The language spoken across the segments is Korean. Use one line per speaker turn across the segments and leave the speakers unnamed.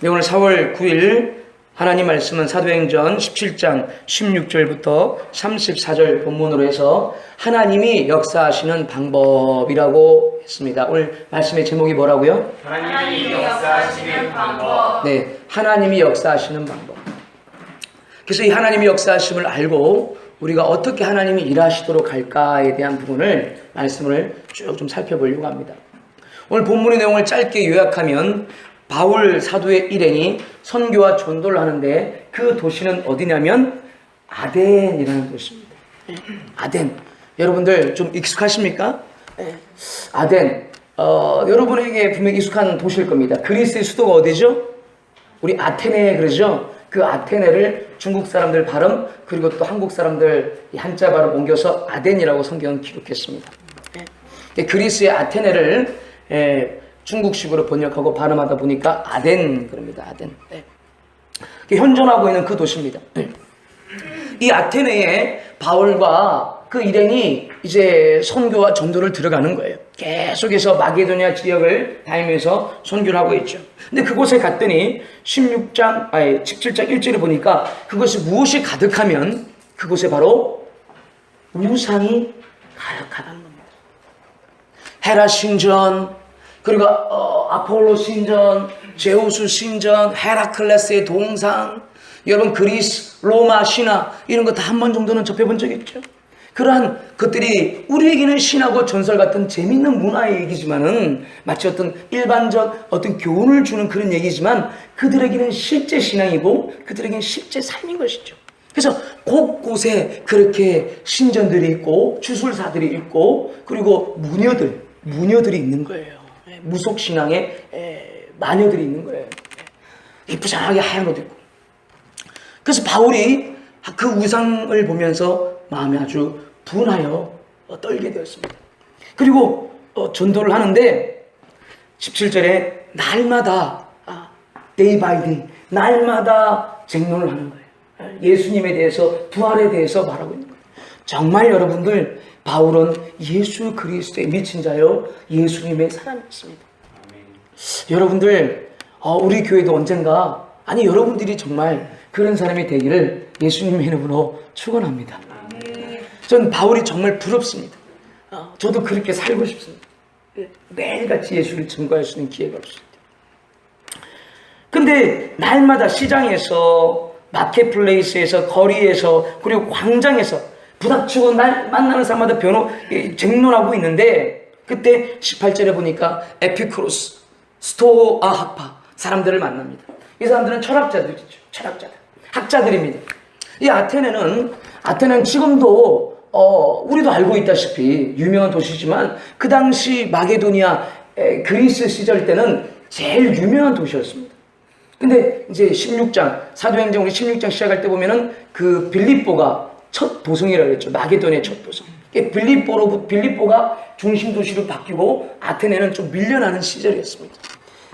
네, 오늘 4월 9일 하나님 말씀은 사도행전 17장 16절부터 34절 본문으로 해서 하나님이 역사하시는 방법이라고 했습니다. 오늘 말씀의 제목이 뭐라고요?
하나님이 역사하시는 방법.
네, 하나님이 역사하시는 방법. 그래서 이 하나님이 역사하심을 알고 우리가 어떻게 하나님이 일하시도록 할까에 대한 부분을 말씀을 쭉 좀 살펴보려고 합니다. 오늘 본문의 내용을 짧게 요약하면 바울 사도의 일행이 선교와 전도를 하는데 그 도시는 어디냐면 아덴이라는 도시입니다. 아덴. 여러분들 좀 익숙하십니까? 아덴. 여러분에게 분명히 익숙한 도시일 겁니다. 그리스의 수도가 어디죠? 우리 아테네 그러죠? 그 아테네를 중국 사람들 발음 그리고 또 한국 사람들 한자 발음 옮겨서 아덴이라고 성경은 기록했습니다. 그리스의 아테네를 중국식으로 번역하고 발음하다 보니까 아덴 그럽니다. 아덴. 현존하고 있는 그 도시입니다. 이 아테네에 바울과 그 일행이 이제 선교와 전도를 들어가는 거예요. 계속해서 마게도니아 지역을 다니면서 선교를 하고 있죠. 근데 그곳에 갔더니 17장 1절에 보니까 그것이 무엇이 가득하면 그곳에 바로 우상이 가득하다는 겁니다. 헤라 신전, 그리고 아폴로 신전, 제우스 신전, 헤라클레스의 동상, 여러분 그리스, 로마 신화 이런 거 다 한 번 정도는 접해본 적 있죠. 그러한 것들이 우리에게는 신하고 전설 같은 재밌는 문화의 얘기지만은 마치 어떤 일반적 어떤 교훈을 주는 그런 얘기지만 그들에게는 실제 신앙이고 그들에게는 실제 삶인 것이죠. 그래서 곳곳에 그렇게 신전들이 있고 주술사들이 있고 그리고 무녀들이 있는 거예요. 무속신앙의 마녀들이 있는 거예요. 이쁘장하게 하얀 옷 입고. 그래서 바울이 그 우상을 보면서 마음이 아주 분하여 떨게 되었습니다. 그리고 전도를 하는데 17절에 날마다 day by day 날마다 쟁론을 하는 거예요. 예수님에 대해서 부활에 대해서 말하고 있는 거예요. 정말 여러분들 바울은 예수 그리스도에 미친 자요 예수님의 사람이었습니다. 여러분들 우리 교회도 언젠가 아니 여러분들이 정말 그런 사람이 되기를 예수님의 이름으로 축원합니다. 전 바울이 정말 부럽습니다. 저도 그렇게 살고 싶습니다. 매일같이 예수를 증거할 수 있는 기회가 없습니다. 근데 날마다 시장에서 마켓플레이스에서 거리에서 그리고 광장에서 부닥치고 만나는 사람마다 쟁론하고 있는데 그때 18절에 보니까 에피쿠로스, 스토아 학파 사람들을 만납니다. 이 사람들은 철학자들이죠. 철학자들. 학자들입니다. 이 아테네는 지금도 우리도 알고 있다시피 유명한 도시지만 그 당시 마게도니아 그리스 시절 때는 제일 유명한 도시였습니다. 근데 이제 16장 사도행전 우리 16장 시작할 때 보면은 그 빌립보가 첫 도성이라고 그랬죠. 마게도니아의 첫 도성. 빌립보가 중심 도시로 바뀌고 아테네는 좀 밀려나는 시절이었습니다.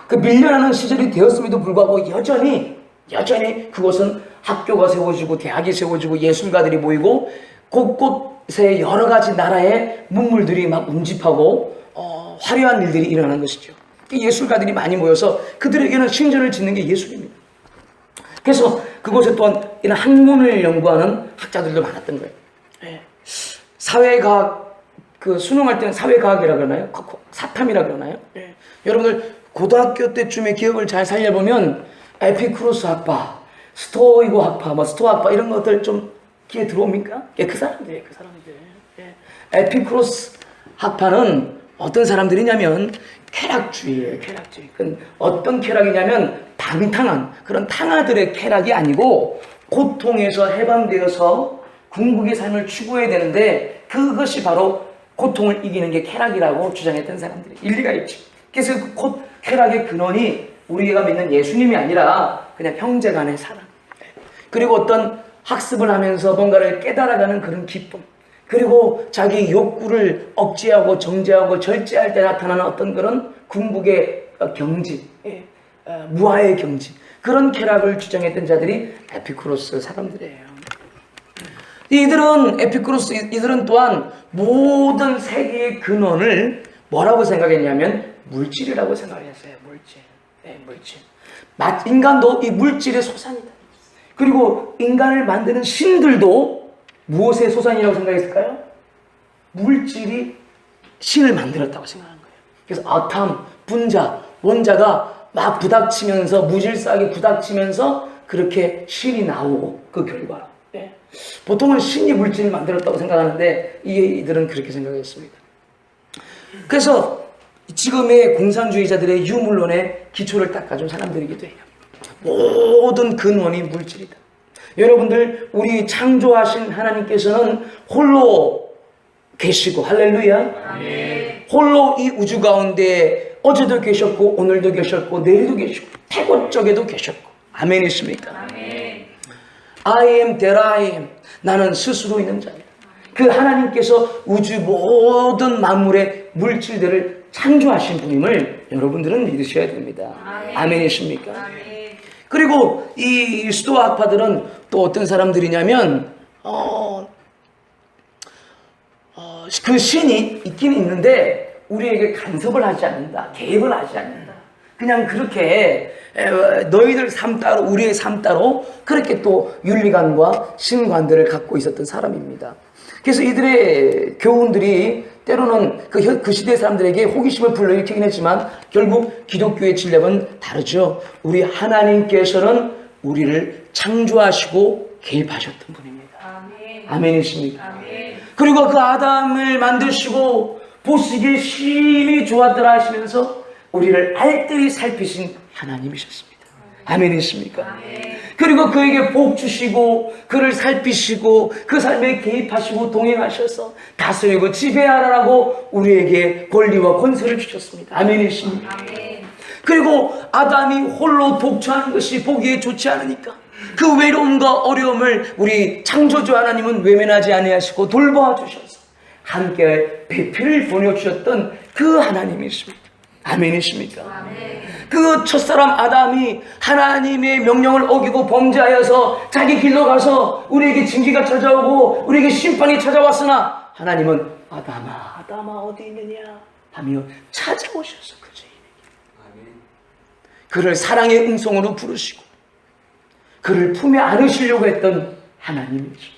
그 밀려나는 시절이 되었음에도 불구하고 여전히 그곳은 학교가 세워지고 대학이 세워지고 예술가들이 모이고 곳곳에 여러 가지 나라의 문물들이 막 운집하고 화려한 일들이 일어나는 것이죠. 예술가들이 많이 모여서 그들에게는 신전을 짓는 게 예술입니다. 그래서 그곳에 또한 이런 학문을 연구하는 학자들도 많았던 거예요. 사회과학, 수능할 때는 사회과학이라고 그러나요? 사탐이라고 그러나요? 여러분들 고등학교 때쯤에 기억을 잘 살려보면 에피쿠로스 학파, 스토이고 학파, 스토아 학파 이런 것들 좀 귀에 들어옵니까? 그 사람들이에요. 에피쿠로스 학파는 어떤 사람들이냐면 쾌락주의예요. 쾌락주의. 어떤 쾌락이냐면 방탕한 그런 탕아들의 쾌락이 아니고 고통에서 해방되어서 궁극의 삶을 추구해야 되는데 그것이 바로 고통을 이기는 게 쾌락이라고 주장했던 사람들이 일리가 있지. 그래서 그 쾌락의 근원이 우리가 믿는 예수님이 아니라 그냥 형제간의 사랑. 그리고 어떤 학습을 하면서 뭔가를 깨달아가는 그런 기쁨. 그리고 자기 욕구를 억제하고 정제하고 절제할 때 나타나는 어떤 그런 궁극의 경지, 무아의 경지. 그런 쾌락을 주장했던 자들이 에피쿠로스 사람들이에요. 이들은 또한 모든 세계의 근원을 뭐라고 생각했냐면 물질이라고 생각했어요. 물질. 네, 물질. 인간도 이 물질의 소산이다. 그리고 인간을 만드는 신들도 무엇의 소산이라고 생각했을까요? 물질이 신을 만들었다고 생각한 거예요. 그래서 아탐, 분자, 원자가 막 부닥치면서 무질서하게 부닥치면서 그렇게 신이 나오고 그 결과로. 네. 보통은 신이 물질을 만들었다고 생각하는데 이들은 그렇게 생각했습니다. 그래서 지금의 공산주의자들의 유물론의 기초를 닦아준 사람들이기도 해요. 모든 근원이 물질이다. 여러분들, 우리 창조하신 하나님께서는 홀로 계시고, 할렐루야.
아멘.
홀로 이 우주 가운데 어제도 계셨고 오늘도 계셨고 내일도 계시고 태고적에도 계셨고. 아멘이십니까?
아멘.
I am that I am. 나는 스스로 있는 자입니다. 그 하나님께서 우주 모든 만물의 물질들을 창조하신 분임을 여러분들은 믿으셔야 됩니다.
아멘.
아멘이십니까?
아멘.
그리고 이 수도아 학파들은 또 어떤 사람들이냐면 그 신이 있긴 있는데 우리에게 간섭을 하지 않는다. 개입을 하지 않는다. 그냥 그렇게 너희들 삶 따로 우리의 삶 따로 그렇게 또 윤리관과 신관들을 갖고 있었던 사람입니다. 그래서 이들의 교훈들이 때로는 그 시대 사람들에게 호기심을 불러일으키긴 했지만 결국 기독교의 진리는 다르죠. 우리 하나님께서는 우리를 창조하시고 개입하셨던 분입니다.
아멘.
아멘이십니까?
아멘.
그리고 그 아담을 만드시고 보시기에 심히 좋았더라 하시면서 우리를 알뜰히 살피신 하나님이셨습니다. 아멘이십니까?
아멘.
그리고 그에게 복 주시고 그를 살피시고 그 삶에 개입하시고 동행하셔서 다스리고 지배하라고 우리에게 권리와 권세를 주셨습니다. 아멘이십니까?
아멘.
그리고 아담이 홀로 독처하는 것이 보기에 좋지 않으니까 그 외로움과 어려움을 우리 창조주 하나님은 외면하지 아니하시고 돌보아 주셔서 함께 배필을 보내주셨던 그 하나님이십니다. 아멘이십니까?
아멘.
그 첫사람 아담이 하나님의 명령을 어기고 범죄하여서 자기 길로 가서 우리에게 징계가 찾아오고 우리에게 심판이 찾아왔으나 하나님은 아담아 어디 있느냐 하며 찾아오셔서 그 죄인에게 그를 사랑의 음성으로 부르시고 그를 품에 안으시려고 했던 하나님이십니다.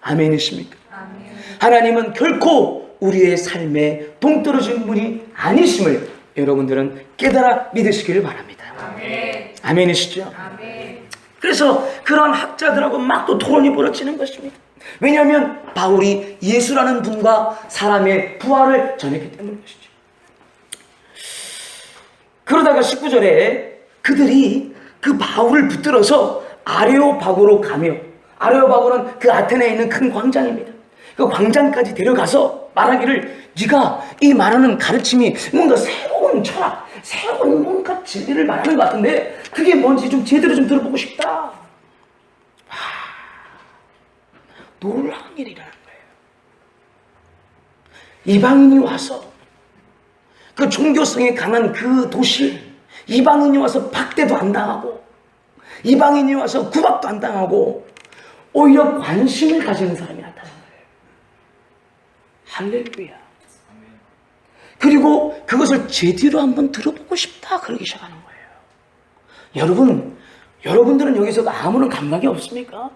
아멘이십니까?
아멘.
하나님은 결코 우리의 삶에 동떨어진 분이 아니심을 여러분들은 깨달아 믿으시기를 바랍니다.
아멘.
아멘이시죠?
아멘.
그래서 그런 학자들하고 막 또 토론이 벌어지는 것입니다. 왜냐하면 바울이 예수라는 분과 사람의 부활을 전했기 때문이시죠. 그러다가 19절에 그들이 그 바울을 붙들어서 아레오바고로 가며 아레오바고는 그 아테네에 있는 큰 광장입니다. 그 광장까지 데려가서 말하기를 네가 이 말하는 가르침이 뭔가 새로운 철학, 새로운 뭔가 진리를 말하는 것 같은데 그게 뭔지 좀 제대로 좀 들어보고 싶다. 놀라운 일이라는 거예요. 이방인이 와서 그 종교성에 강한 그 도시 이방인이 와서 박대도 안 당하고 이방인이 와서 구박도 안 당하고 오히려 관심을 가지는 사람이 나타난 거예요. 할렐루야. 그리고 그것을 제대로 한번 들어보고 싶다 그러기 시작하는 거예요. 여러분들은 여기서 아무런 감각이 없습니까?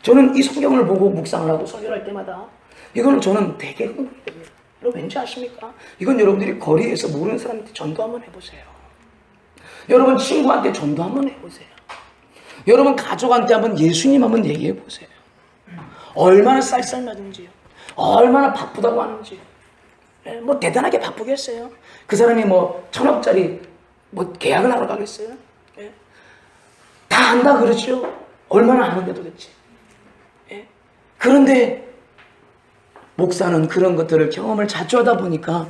저는 이 성경을 보고 묵상을 하고 설교할 때마다 이거는 저는 되게 흥분이 됩니다. 여러분 왠지 아십니까? 이건 여러분들이 거리에서 모르는 사람한테 전도 한번 해보세요. 여러분 친구한테 전도 한번 해보세요. 여러분 가족한테 한번 예수님 한번 얘기해보세요. 얼마나 쌀쌀맞은지요. 얼마나 바쁘다고 하는지. 뭐 대단하게 바쁘겠어요. 그 사람이 뭐 1,000억짜리 뭐 계약을 하러 가겠어요. 다 안다 그러죠. 얼마나 아는데 도대체. 그런데 목사는 그런 것들을 경험을 자주 하다 보니까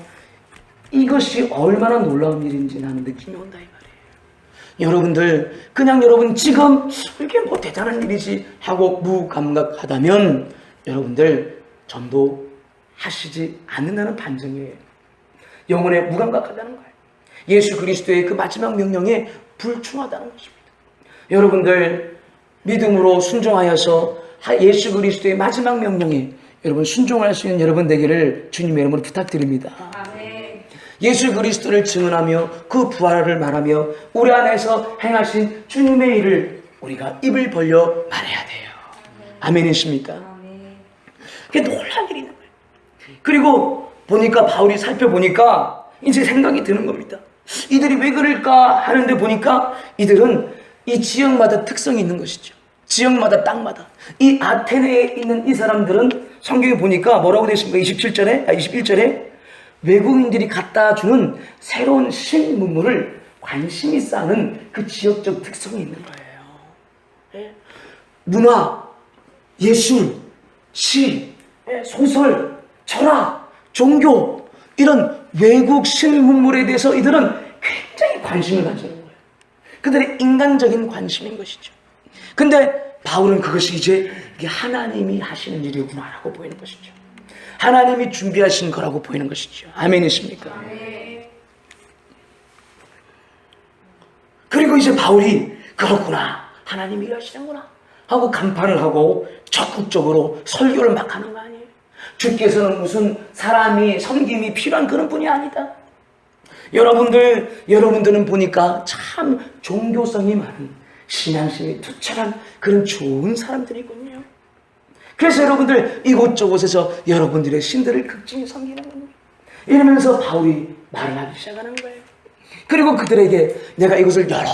이것이 얼마나 놀라운 일인지 나는 느낌이 온다 이 말이에요. 여러분들 그냥 여러분 지금 이게 뭐 대단한 일이지 하고 무감각하다면 여러분들 전도하시지 않는다는 반증이에요. 영혼에 무감각하다는 거예요. 예수 그리스도의 그 마지막 명령에 불충하다는 것입니다. 여러분들 믿음으로 순종하여서 예수 그리스도의 마지막 명령에 여러분 순종할 수 있는 여러분 되기를 주님의 이름으로 부탁드립니다.
아멘.
예수 그리스도를 증언하며 그 부활을 말하며 우리 안에서 행하신 주님의 일을 우리가 입을 벌려 말해야 돼요. 아멘이십니까? 그게 놀라운 일이 있는 거예요. 그리고 보니까 바울이 살펴보니까 이제 생각이 드는 겁니다. 이들이 왜 그럴까 하는데 보니까 이들은 이 지역마다 특성이 있는 것이죠. 지역마다 땅마다. 이 아테네에 있는 이 사람들은 성경에 보니까 뭐라고 되어 있습니까? 21절에 외국인들이 갖다 주는 새로운 신문물을 관심이 쌓는 그 지역적 특성이 있는 거예요. 문화, 예술, 시, 소설, 철학, 종교 이런 외국 신문물에 대해서 이들은 굉장히 관심을 가지는 거예요. 그들의 인간적인 관심인 것이죠. 근데 바울은 그것이 이제 하나님이 하시는 일이구나라고 보이는 것이죠. 하나님이 준비하신 거라고 보이는 것이죠. 아멘이십니까? 그리고 이제 바울이 그렇구나, 하나님이 일하시는구나 하고 감탄을 하고 적극적으로 설교를 막 하는 거 아니에요. 주께서는 무슨 사람이 섬김이 필요한 그런 분이 아니다. 여러분들은 보니까 참 종교성이 많은, 신앙심이 투철한 그런 좋은 사람들이군요. 그래서 여러분들 이곳저곳에서 여러분들의 신들을 극진히 섬기는 겁니다. 이러면서 바울이 말을 하기 시작하는 거예요. 그리고 그들에게 내가 이곳을 여러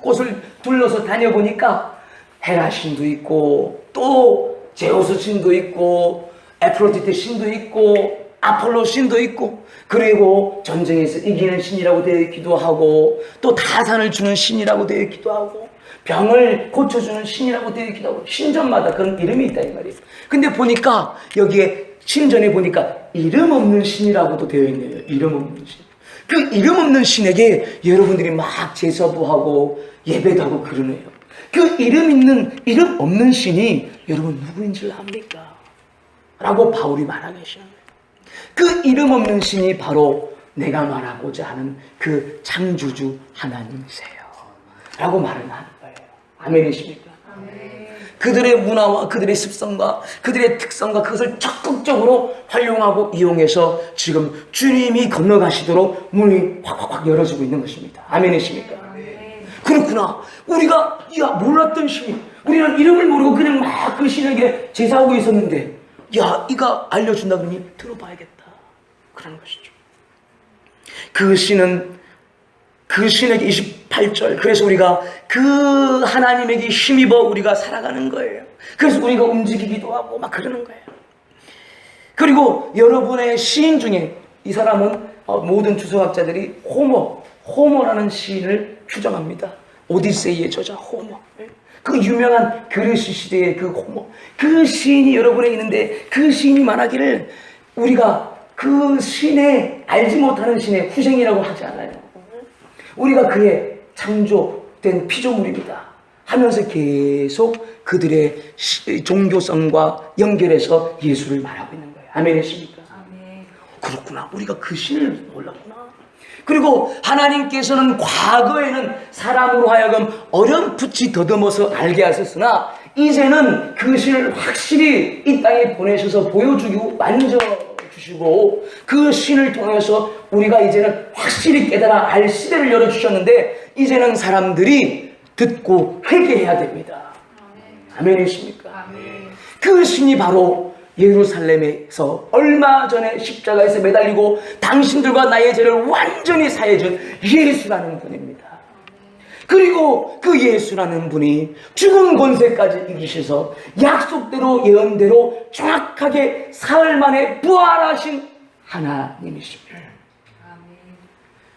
곳을 둘러서 다녀보니까 헤라 신도 있고 또 제우스 신도 있고 에프로디테 신도 있고 아폴로 신도 있고 그리고 전쟁에서 이기는 신이라고 되어 있기도 하고 또 다산을 주는 신이라고 되어 있기도 하고 병을 고쳐주는 신이라고 되어 있기도 하고 신전마다 그런 이름이 있다 이 말이에요. 근데 보니까 여기에 신전에 보니까 이름 없는 신이라고도 되어 있네요. 이름 없는 신. 그 이름 없는 신에게 여러분들이 막 제사부하고 예배도 하고 그러네요. 그 이름 없는 신이 여러분 누구인지 압니까? 라고 바울이 말하고 계시는 거예요. 그 이름 없는 신이 바로 내가 말하고자 하는 그 창조주 하나님이세요. 라고 말을 하는 거예요. 아멘이십니까? 그들의 문화와 그들의 습성과 그들의 특성과 그것을 적극적으로 활용하고 이용해서 지금 주님이 건너가시도록 문이 확 열어지고 있는 것입니다. 아멘이십니까? 그렇구나. 우리가 몰랐던 신이, 우리는 이름을 모르고 그냥 막 그 신에게 제사하고 있었는데 이가 알려준다 그러니 들어봐야겠다. 그런 것이죠. 그 신에게 28절. 그래서 우리가 그 하나님에게 힘입어 우리가 살아가는 거예요. 그래서 우리가 움직이기도 하고 막 그러는 거예요. 그리고 여러분의 시인 중에 이 사람은 모든 주석학자들이 호모라는 시인을 추정합니다. 오디세이의 저자 호모. 그 유명한 그리스 시대의 그 호모. 그 시인이 여러분에 있는데 그 시인이 말하기를 우리가 그 신의 알지 못하는 신의 후생이라고 하지 않아요. 우리가 그의 창조된 피조물입니다 하면서 계속 그들의 종교성과 연결해서 예수를 말하고 있는 거예요. 아멘이십니까? 아멘. 그렇구나. 우리가 그 신을 몰랐구나. 그리고 하나님께서는 과거에는 사람으로 하여금 어렴풋이 더듬어서 알게 하셨으나 이제는 그 신을 확실히 이 땅에 보내셔서 보여주고 만져주시고 그 신을 통해서 우리가 이제는 확실히 깨달아 알 시대를 열어주셨는데 이제는 사람들이 듣고 회개해야 됩니다. 아멘이십니까? 아멘. 그 신이 바로 예루살렘에서 얼마 전에 십자가에서 매달리고 당신들과 나의 죄를 완전히 사해준 예수라는 분입니다. 그리고 그 예수라는 분이 죽은 권세까지 이기셔서 약속대로 예언대로 정확하게 사흘 만에 부활하신 하나님이십니다.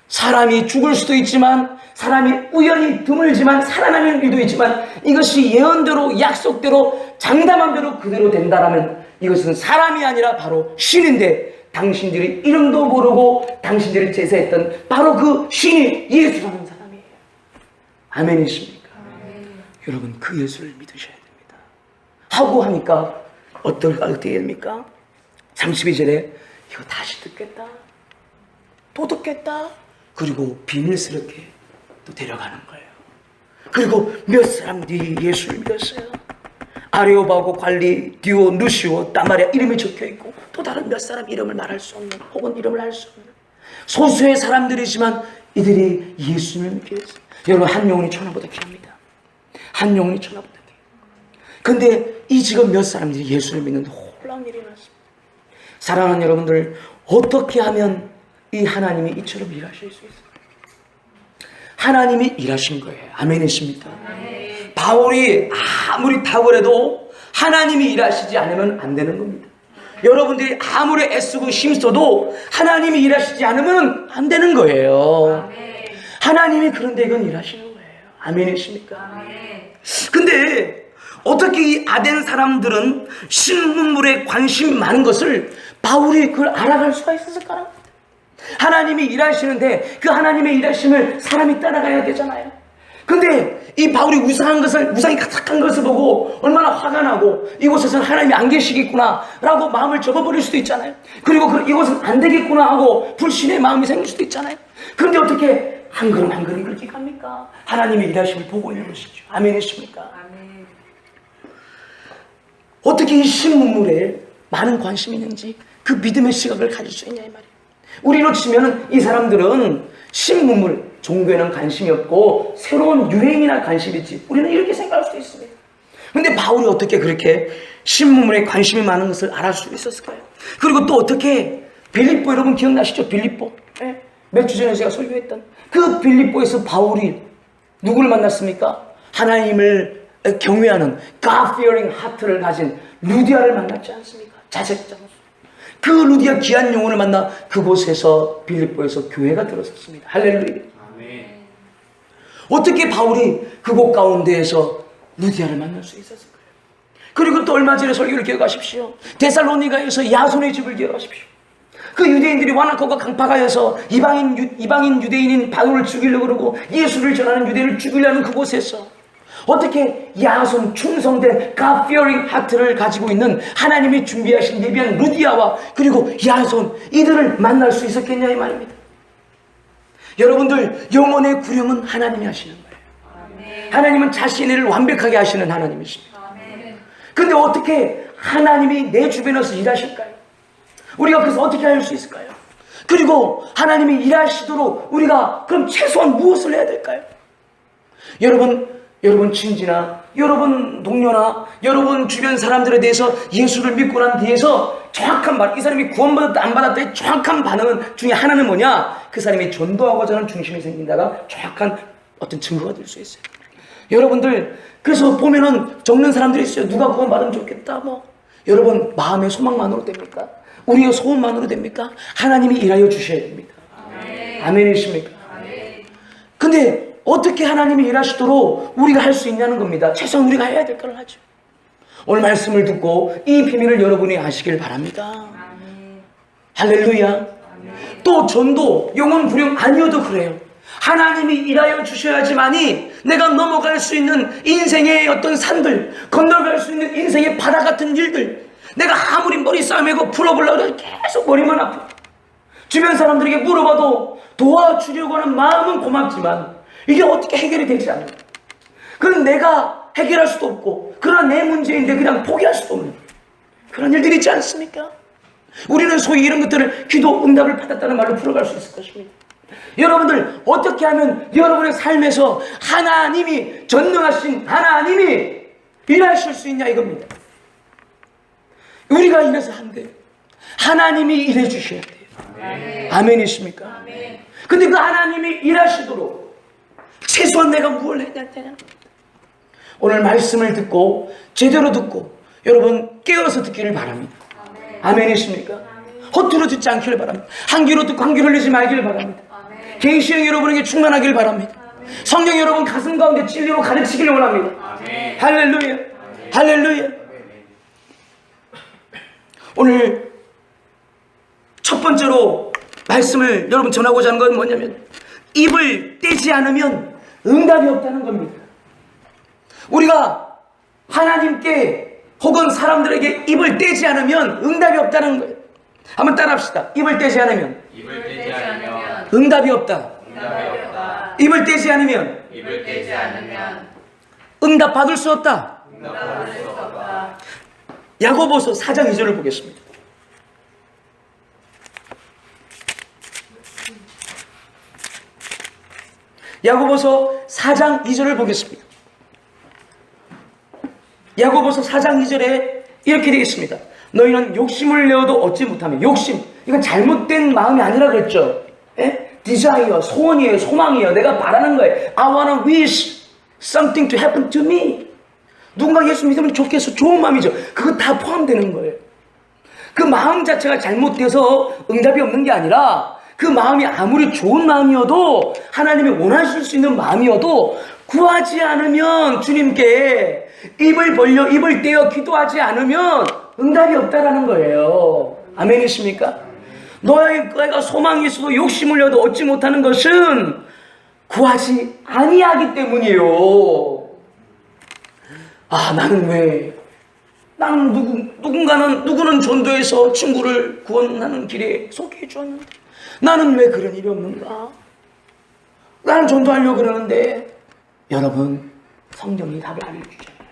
사람이 죽을 수도 있지만 사람이 우연히 드물지만 살아나는 일도 있지만 이것이 예언대로 약속대로 장담한 대로 그대로 된다라면 이것은 사람이 아니라 바로 신인데 당신들이 이름도 모르고 당신들이 제사했던 바로 그 신이 예수라는 사람이에요. 아멘이십니까? 아멘. 여러분 그 예수를 믿으셔야 됩니다. 하고 하니까 어떻게 됩니까? 32절에 이거 다시 듣겠다. 또 듣겠다. 그리고 비밀스럽게 또 데려가는 거예요. 그리고 몇 사람들이 예수를 믿었어요. 아레오바고 관리, 디오, 누시오, 따마리아 이름이 적혀있고 또 다른 몇 사람 이름을 말할 수 없는 혹은 이름을 알 수 없는 소수의 사람들이지만 이들이 예수님을 믿게 됐어요. 여러분, 한 영혼이 천하보다 귀합니다. 한 영혼이 천하보다 귀해요. 근데 이 지금 몇 사람들이 예수를 믿는데 놀라운 일이 났습니다. 사랑하는 여러분들, 어떻게 하면 이 하나님이 이처럼 일하실 수 있을까요? 하나님이 일하신 거예요. 아멘이십니까?
아멘.
바울이 아무리 탁월해도 하나님이 일하시지 않으면 안 되는 겁니다. 여러분들이 아무리 애쓰고 힘써도 하나님이 일하시지 않으면 안 되는 거예요.
아멘.
하나님이 그런데 이건 일하시는 거예요. 아멘이십니까?
아멘.
근데 어떻게 이 아덴 사람들은 신문물에 관심이 많은 것을 바울이 그걸 알아갈 수가 있었을까요? 하나님이 일하시는데 그 하나님의 일하심을 사람이 따라가야 되잖아요. 근데 이 바울이 우상이 가득한 것을 보고 얼마나 화가 나고 이곳에서는 하나님이 안 계시겠구나 라고 마음을 접어버릴 수도 있잖아요. 그리고 이곳은 안 되겠구나 하고 불신의 마음이 생길 수도 있잖아요. 그런데 어떻게 한 걸음 한 걸음 그렇게 갑니까? 하나님의 일하심을 보고 있는 것이죠. 아멘이십니까?
아멘.
어떻게 이 신문물에 많은 관심이 있는지 그 믿음의 시각을 가질 수 있냐 이 말이에요. 우리로 치면 이 사람들은 신문물, 종교에는 관심이 없고 새로운 유행이나 관심이 있지. 우리는 이렇게 생각할 수도 있습니다. 그런데 바울이 어떻게 그렇게 신문물에 관심이 많은 것을 알을 수 있었을까요? 그리고 또 어떻게 빌립보, 여러분 기억나시죠? 빌립보. 네. 몇 주 전에 제가 설교했던 그 빌립보에서 바울이 누구를 만났습니까? 하나님을 경외하는 God-fearing heart를 가진 루디아를 만났지 않습니까? 자색장수. 그 루디아 귀한 영혼을 만나 그곳에서 빌립보에서 교회가 들어섰습니다. 할렐루야.
아멘.
어떻게 바울이 그곳 가운데에서 루디아를 만날 수 있었을까요? 그리고 또 얼마 전에 설교를 기억하십시오. 데살로니가에서 야손의 집을 기억하십시오. 그 유대인들이 완악하고 강파가여서 이방인 유대인인 바울을 죽이려고 그러고 예수를 전하는 유대인을 죽이려는 그곳에서 어떻게 야손 충성된 God-fearing heart를 가지고 있는 하나님이 준비하신 예비한 루디아와 그리고 야손 이들을 만날 수 있었겠냐 이 말입니다. 여러분들, 영혼의 구령은 하나님이 하시는 거예요.
아멘.
하나님은 자신의 일을 완벽하게 하시는 하나님이십니다.
아멘.
근데 어떻게 하나님이 내 주변에서 일하실까요? 우리가 그래서 어떻게 할 수 있을까요? 그리고 하나님이 일하시도록 우리가 그럼 최소한 무엇을 해야 될까요? 여러분 친지나 여러분 동료나 여러분 주변 사람들에 대해서 예수를 믿고 난 뒤에서 정확한 말, 이 사람이 구원받았다 안 받았다의 정확한 반응은 중에 하나는 뭐냐? 그 사람이 전도하고자 하는 중심이 생긴다가 정확한 어떤 증거가 될 수 있어요. 여러분들, 그래서 보면은 적는 사람들이 있어요. 누가 구원받으면 좋겠다 뭐. 여러분, 마음의 소망만으로 됩니까? 우리의 소원만으로 됩니까? 하나님이 일하여 주셔야 됩니다.
아멘.
아멘이십니까?
아멘.
근데 어떻게 하나님이 일하시도록 우리가 할 수 있냐는 겁니다. 최소한 우리가 해야 될 걸 하죠. 오늘 말씀을 듣고 이 비밀을 여러분이 아시길 바랍니다.
아멘.
할렐루야.
아멘.
또 전도, 영혼 구령 아니어도 그래요. 하나님이 일하여 주셔야지만이 내가 넘어갈 수 있는 인생의 어떤 산들, 건너갈 수 있는 인생의 바다 같은 일들, 내가 아무리 머리 싸매고 풀어보려고 해도 계속 머리만 아프고 주변 사람들에게 물어봐도 도와주려고 하는 마음은 고맙지만 이게 어떻게 해결이 되지 않아요. 그건 내가 해결할 수도 없고 그러나 내 문제인데 그냥 포기할 수도 없는 그런 일들이 있지 않습니까? 우리는 소위 이런 것들을 기도 응답을 받았다는 말로 풀어갈 수 있을 것입니다. 여러분들, 어떻게 하면 여러분의 삶에서 하나님이 전능하신 하나님이 일하실 수 있냐 이겁니다. 우리가 일해서 안 돼요. 하나님이 일해 주셔야 돼요.
아멘.
아멘이십니까?
아멘.
근데 그 하나님이 일하시도록 최소한 내가 무엇을 해야 되냐? 오늘 말씀을 듣고 제대로 듣고 여러분 깨어서 듣기를 바랍니다.
아멘.
아멘이십니까? 허투루 듣지 않기를 바랍니다. 한 귀로 듣고 한 귀로 흘리지 말기를 바랍니다.
아멘.
계시형 여러분에게 충만하기를 바랍니다. 성경 여러분 가슴 가운데 진리로 가르치기를 원합니다.
아멘.
할렐루야. 할렐루야. 오늘 첫 번째로 말씀을 여러분 전하고자 하는 건 뭐냐면 입을 떼지 않으면 응답이 없다는 겁니다. 우리가 하나님께 혹은 사람들에게 입을 떼지 않으면 응답이 없다는 거예요. 한번 따라합시다. 입을 떼지 않으면
입을 떼지 않으면
응답이 없다.
응답이 없다.
입을 떼지 않으면
입을 떼지 않으면
응답 받을 수 없다.
응답받을 수 없다.
야고보서 4장 2절을 보겠습니다. 야고보서 4장 2절을 보겠습니다. 야고보서 4장 2절에 이렇게 되겠습니다. 너희는 욕심을 내어도 얻지 못하며, 욕심, 이건 잘못된 마음이 아니라 그랬죠. desire, 소원이에요, 소망이에요. 내가 바라는 거예요. I wanna wish something to happen to me. 누군가 예수 믿으면 좋겠어. 좋은 마음이죠. 그거 다 포함되는 거예요. 그 마음 자체가 잘못돼서 응답이 없는 게 아니라, 그 마음이 아무리 좋은 마음이어도, 하나님이 원하실 수 있는 마음이어도 구하지 않으면, 주님께 입을 벌려 입을 떼어 기도하지 않으면 응답이 없다라는 거예요. 아멘이십니까? 너희가 소망이 있어도 욕심을 내어도 얻지 못하는 것은 구하지 아니하기 때문이에요. 나는 누구는 전도해서 친구를 구원하는 길에 소개해 주었는데 나는 왜 그런 일이 없는가? 나는 전도하려고 그러는데, 여러분, 성경이 답을 알려주잖아요.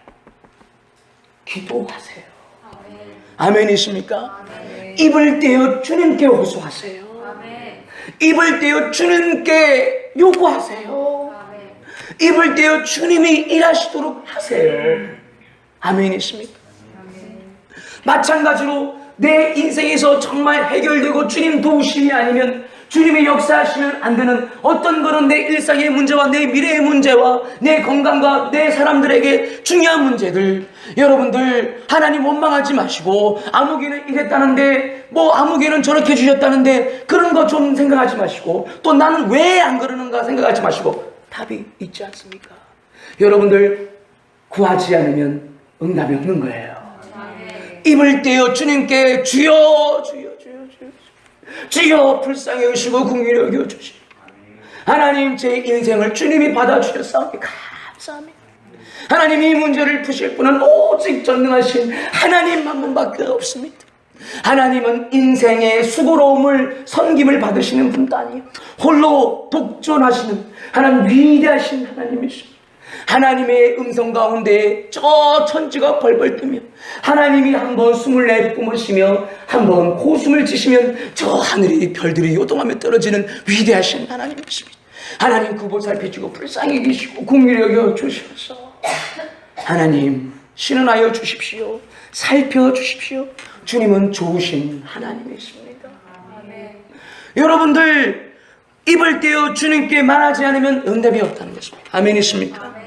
기도하세요. 아멘이십니까? 입을 떼어 주님께 호소하세요. 입을 떼어 주님께 요구하세요. 입을 떼어 주님이 일하시도록 하세요. 아멘이십니까? 마찬가지로 내 인생에서 정말 해결되고 주님 도우심이 아니면, 주님이 역사하시면 안 되는 어떤 거는 내 일상의 문제와 내 미래의 문제와 내 건강과 내 사람들에게 중요한 문제들, 여러분들 하나님 원망하지 마시고, 아무개는 이랬다는데 아무개는 저렇게 주셨다는데 그런 거 좀 생각하지 마시고, 또 나는 왜 안 그러는가 생각하지 마시고, 답이 있지 않습니까? 여러분들 구하지 않으면 응답이 없는 거예요. 입을 떼어 주님께 주여 주여 주여 주여 주여 불쌍히 여기시고 긍휼히 여겨주시고, 하나님 제 인생을 주님이 받아주셨사오니 감사합니다. 하나님 이 문제를 푸실 분은 오직 전능하신 하나님 한 분밖에 없습니다. 하나님은 인생의 수고로움을 섬김을 받으시는 분도 아니에요. 홀로 독존하시는 하나님, 위대하신 하나님이십니다. 하나님의 음성 가운데 저 천지가 벌벌 뜨며, 하나님이 한번 숨을 내뿜으시며 한번 고숨을 치시면 저 하늘이 별들이 요동하며 떨어지는 위대하신 하나님이십니다. 하나님 그 보살피시고 불쌍히 계시고 긍휼히 여겨 주셔서, 하나님 신은하여 주십시오. 살펴주십시오. 주님은 좋으신 하나님이십니다. 여러분들 입을 떼어 주님께 말하지 않으면 응답이 없다는 것입니다. 아멘이십니까?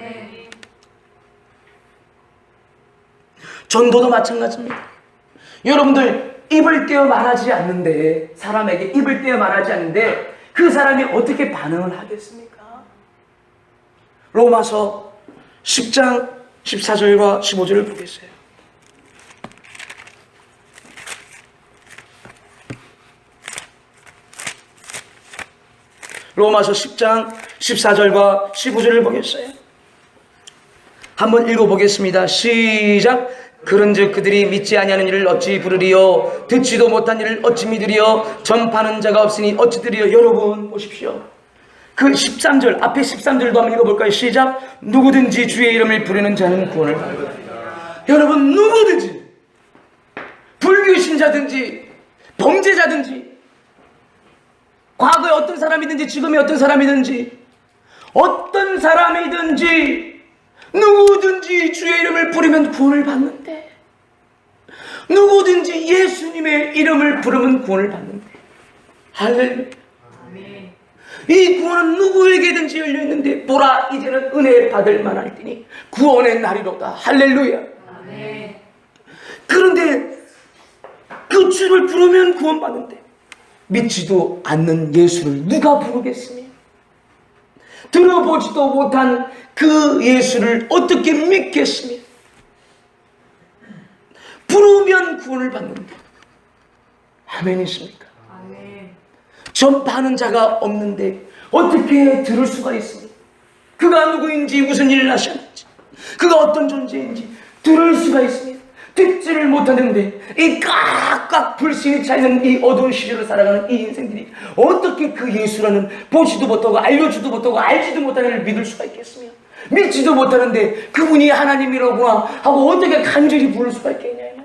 전도도 마찬가지입니다. 여러분들 입을 떼어 말하지 않는데, 사람에게 입을 떼어 말하지 않는데 그 사람이 어떻게 반응을 하겠습니까? 로마서 10장 14절과 15절을 보겠어요. 로마서 10장 14절과 15절을 보겠어요. 한번 읽어보겠습니다. 시작. 그런즉 그들이 믿지 아니하는 일을 어찌 부르리요? 듣지도 못한 일을 어찌 믿으리요? 전파하는 자가 없으니 어찌 들으리요? 여러분 보십시오. 그 13절, 앞에 13절도 한번 읽어볼까요? 시작. 누구든지 주의 이름을 부르는 자는 구원을 받으리라. 여러분, 누구든지, 불교 신자든지 범죄자든지, 과거에 어떤 사람이든지 지금의 어떤 사람이든지, 어떤 사람이든지 누구든지 주의 이름을 부르면 구원을 받는데, 누구든지 예수님의 이름을 부르면 구원을 받는데, 할렐루야. 이 구원은 누구에게든지 열려있는데, 보라 이제는 은혜 받을 만할 때니 구원의 날이로다. 할렐루야. 그런데 그 주를 부르면 구원받는데, 믿지도 않는 예수를 누가 부르겠으며, 들어보지도 못한 그 예수를 어떻게 믿겠으며, 부르면 구원을 받는다. 아멘이십니까? 전파하는 자가 없는데 어떻게 들을 수가 있습니까? 그가 누구인지, 무슨 일을 하셨는지, 그가 어떤 존재인지 들을 수가 있습니다. 듣지를 못하는데, 이 깍깍 불신이 차있는 이 어두운 시절을 살아가는 이 인생들이 어떻게 그 예수라는 보지도 못하고 알려주도 못하고 알지도 못하는 일을 믿을 수가 있겠으며, 믿지도 못하는데 그분이 하나님이라구나 하고 어떻게 간절히 부를 수가 있겠냐.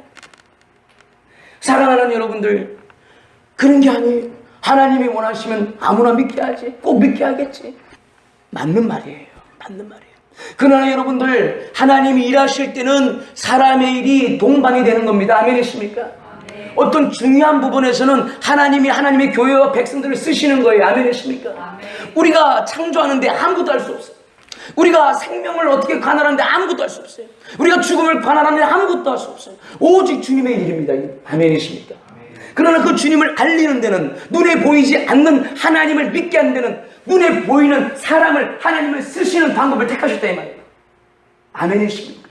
사랑하는 여러분들, 그런 게 아니에요. 하나님이 원하시면 아무나 믿게 하지, 꼭 믿게 하겠지. 맞는 말이에요. 맞는 말이에요. 그러나 여러분들, 하나님이 일하실 때는 사람의 일이 동반이 되는 겁니다. 아멘이십니까? 어떤 중요한 부분에서는 하나님이 하나님의 교회와 백성들을 쓰시는 거예요. 아멘이십니까? 우리가 창조하는데 아무것도 할 수 없어요. 우리가 생명을 어떻게 관할하는데 아무것도 할 수 없어요. 우리가 죽음을 관할하는데 아무것도 할 수 없어요. 오직 주님의 일입니다. 아멘이십니까? 그러나 그 주님을 알리는 데는, 눈에 보이지 않는 하나님을 믿게 하는 데는 눈에 보이는 사람을, 하나님을 쓰시는 방법을 택하셨다 이 말이에요. 아멘이십니까?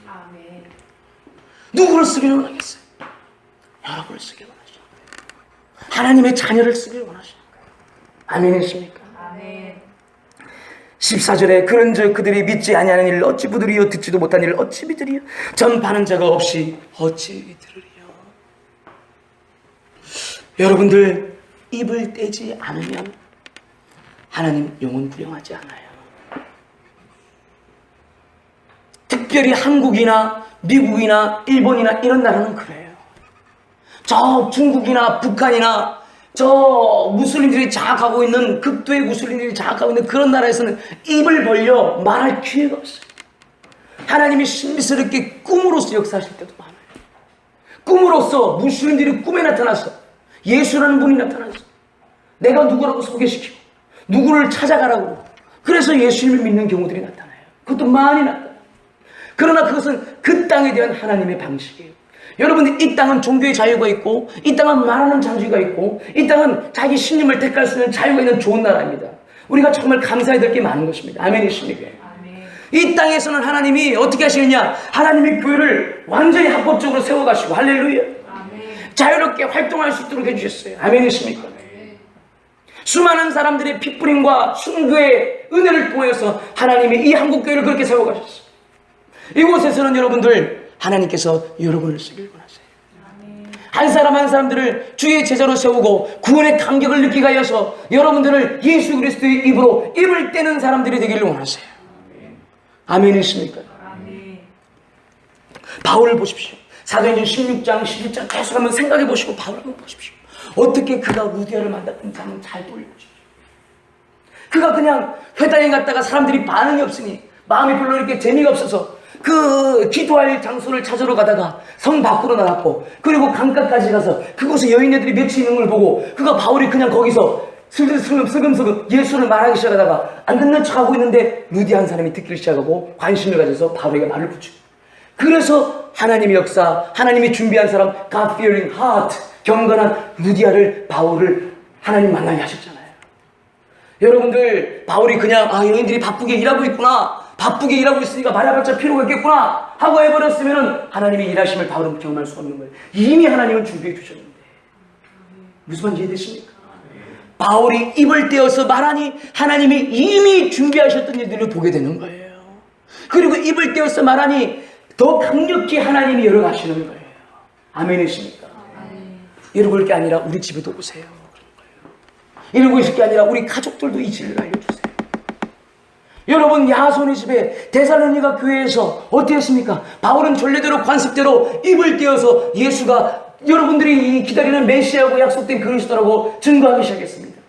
아멘.
누구를 쓰기를 원하겠어요? 여러분을 쓰기를 원하시는 거예요. 하나님의 자녀를 쓰기를 원하시는 거예요. 아멘이십니까?
아멘.
14절에 그런즉 그들이 믿지 아니하는 일을 어찌 부들이요, 듣지도 못한 일을 어찌 믿으리요, 전파하는 자가 없이 어찌 들으리요. 여러분들, 입을 떼지 않으면 하나님 영혼 구령하지 않아요. 특별히 한국이나 미국이나 일본이나 이런 나라는 그래요. 저 중국이나 북한이나 저 무슬림들이 장악하고 있는, 극도의 무슬림들이 장악하고 있는 그런 나라에서는 입을 벌려 말할 기회가 없어요. 하나님이 신비스럽게 꿈으로서 역사하실 때도 많아요. 꿈으로서 무슬림들이 꿈에 나타나서 예수라는 분이 나타나서 내가 누구라고 소개시키고 누구를 찾아가라고, 그래서 예수님을 믿는 경우들이 나타나요. 그것도 많이 나타나요. 그러나 그것은 그 땅에 대한 하나님의 방식이에요. 여러분들, 이 땅은 종교의 자유가 있고, 이 땅은 말하는 자유가 있고, 이 땅은 자기 신념을 택할 수 있는 자유가 있는 좋은 나라입니다. 우리가 정말 감사해야 될 게 많은 것입니다. 아멘이십니까?
아멘.
이 땅에서는 하나님이 어떻게 하시느냐, 하나님의 교회를 완전히 합법적으로 세워가시고, 할렐루야,
아멘.
자유롭게 활동할 수 있도록 해주셨어요. 아멘이십니까? 수많은 사람들의 핏부림과 순교의 은혜를 통해서 하나님이 이 한국교회를 그렇게 세워가셨어요. 이곳에서는 여러분들, 하나님께서 여러분을 쓰길 원하세요. 한 사람 한 사람들을 주의 제자로 세우고 구원의 감격을 느끼게 하여서 여러분들을 예수 그리스도의 입으로 입을 떼는 사람들이 되기를 원하세요. 아멘이십니까?
아멘.
바울을 보십시오. 사도행전 16장 11장 계속 한번 생각해 보시고 바울을 한번 보십시오. 어떻게 그가 루디아를 만났는지 한번 잘 돌려보십시오. 그가 그냥 회당에 갔다가 사람들이 반응이 없으니 마음이 별로 이렇게 재미가 없어서 그 기도할 장소를 찾으러 가다가 성 밖으로 나갔고, 그리고 강가까지 가서 그곳에 여인네들이 며칠 있는 걸 보고 그가 바울이 그냥 거기서 슬금슬금 예수를 말하기 시작하다가 안 듣는 척하고 있는데 루디아 한 사람이 듣기를 시작하고 관심을 가져서 바울에게 말을 붙이고, 그래서 하나님의 역사, 하나님이 준비한 사람, God-fearing heart, 경건한 루디아를, 바울을 하나님 만나게 하셨잖아요. 여러분들, 바울이 그냥 여인들이 바쁘게 일하고 있구나, 바쁘게 일하고 있으니까 말해봤자 필요가 있겠구나 하고 해버렸으면 하나님의 일하심을 바울은 경험할 수 없는 거예요. 이미 하나님은 준비해 주셨는데. 무슨 말인지 이해되십니까? 바울이 입을 떼어서 말하니 하나님이 이미 준비하셨던 일들을 보게 되는 거예요. 그리고 입을 떼어서 말하니 더 강력히 하나님이 열어가시는 거예요. 아멘이십니까? 이러고 있을 게 아니라 우리 집에도 오세요. 이러고 있을 게 아니라 우리 가족들도 이 진리를 알려주세요. 여러분, 야손의 집에 데살로니가 교회에서 어떻게 했습니까? 바울은 전례대로 관습대로 입을 떼어서 예수가 여러분들이 기다리는 메시아고 약속된 그리스도라고 증거하기 시작했습니다.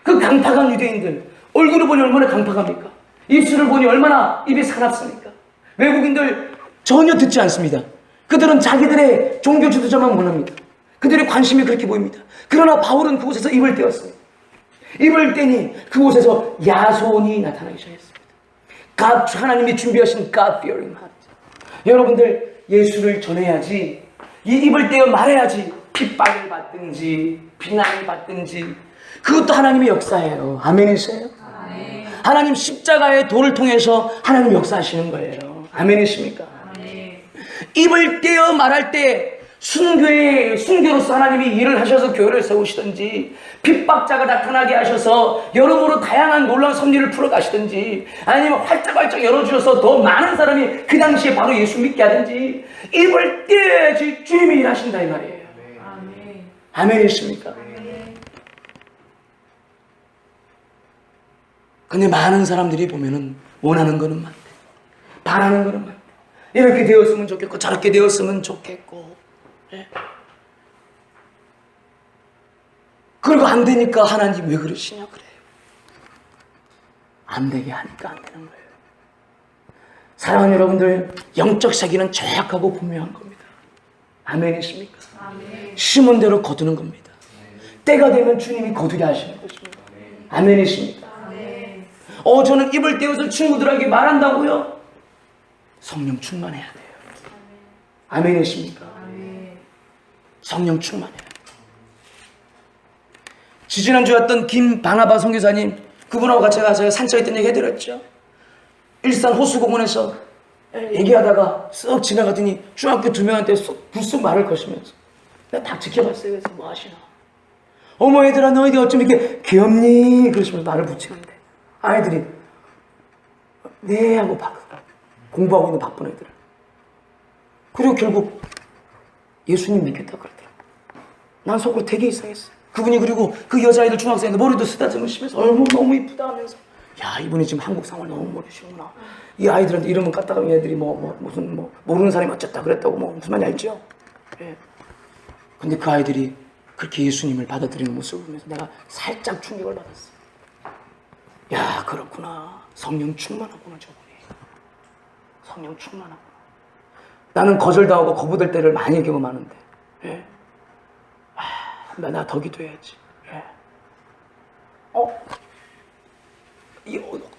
그 강팍한 유대인들, 얼굴을 보니 얼마나 강팍합니까? 입술을 보니 얼마나 입이 사납습니까? 외국인들 전혀 듣지 않습니다. 그들은 자기들의 종교 지도자만 원합니다. 그들의 관심이 그렇게 보입니다. 그러나 바울은 그곳에서 입을 떼었습니다. 입을 떼니 그곳에서 야손이 나타나기 시작했습니다. 하나님이 준비하신 God-fearing heart. 여러분들, 예수를 전해야지, 이 입을 떼어 말해야지 핍박을 받든지 비난을 받든지, 그것도 하나님의 역사예요. 아멘이세요?
아멘.
하나님 십자가의 도를 통해서 하나님 역사하시는 거예요. 아멘이십니까?
아멘.
입을 떼어 말할 때 순교로서 하나님이 일을 하셔서 교회를 세우시든지, 핍박자가 나타나게 하셔서 여러모로 다양한 놀라운 섭리를 풀어가시든지, 아니면 활짝활짝 열어주셔서 더 많은 사람이 그 당시에 바로 예수 믿게 하든지, 입을 떼어야지 주님이 일하신다 이 말이에요.
아멘.
아멘이십니까? 근데 많은 사람들이 보면은 원하는 거는 많대, 바라는 거는 많대. 이렇게 되었으면 좋겠고 저렇게 되었으면 좋겠고, 예. 그리고 안 되니까 하나님 왜 그러시냐 그래요. 안 되게 하니까 안 되는 거예요. 사랑하는 여러분들, 영적 세계는 정확하고 분명한 겁니다. 아멘이십니까? 심은 대로 거두는 겁니다. 때가 되면 주님이 거두게 하시는 것입니다. 아멘이십니까? 저는 입을 떼어서 친구들에게 말한다고요? 성령 충만해야 돼요. 아멘이십니까? 성령 충만해야 돼요. 지지난주에 왔던 김방아바 선교사님, 그분하고 같이 가서 산책에 있던 얘기 해드렸죠. 일산 호수공원에서 얘기하다가 쓱 지나가더니 중학교 2명한테 불쑥 말을 거시면서 내가 딱 지켜봤어요. 그래서 뭐 하시나? 어머 얘들아, 너희들 어쩜 이렇게 귀엽니? 그러시면서 말을 붙이는데 아이들이 네 하고 공부하고 있는 바쁜 애들. 그리고 결국 예수님 믿겠다 그러더라고. 난 속으로 되게 이상했어요. 그분이 그리고 그 여자아이들 중학생인데 머리도 쓰다듬으시면서 얼굴 너무 이쁘다 하면서 야, 이분이 지금 한국 상을 너무 모르시구나. 이 아이들한테 이름은 갖다가 얘들이 무슨 모르는 사람이 어쨌다 그랬다고 무슨 말인지 알죠? 예. 근데 그 아이들이 그렇게 예수님을 받아들이는 모습을 보면서 내가 살짝 충격을 받았어요. 야, 그렇구나. 성령 충만하구나, 저분이. 성령 충만하구나. 나는 거절당하고 거부될 때를 많이 경험하는데, 예. 나 더 기도해야지. 예.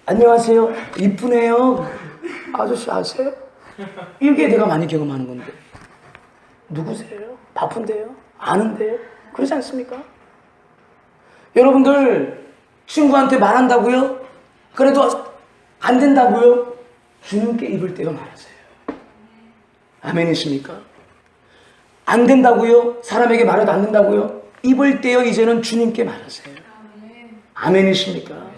안녕하세요. 이쁘네요. 아저씨 아세요? 이게 내가 많이 경험하는 건데. 누구세요? 바쁜데요? 아는데요? 그러지 않습니까? 여러분들, 친구한테 말한다고요? 그래도 안 된다고요? 주님께 입을 떼어 말하세요. 아멘이십니까? 안 된다고요? 사람에게 말해도 안 된다고요? 입을 떼어 이제는 주님께 말하세요. 아멘이십니까?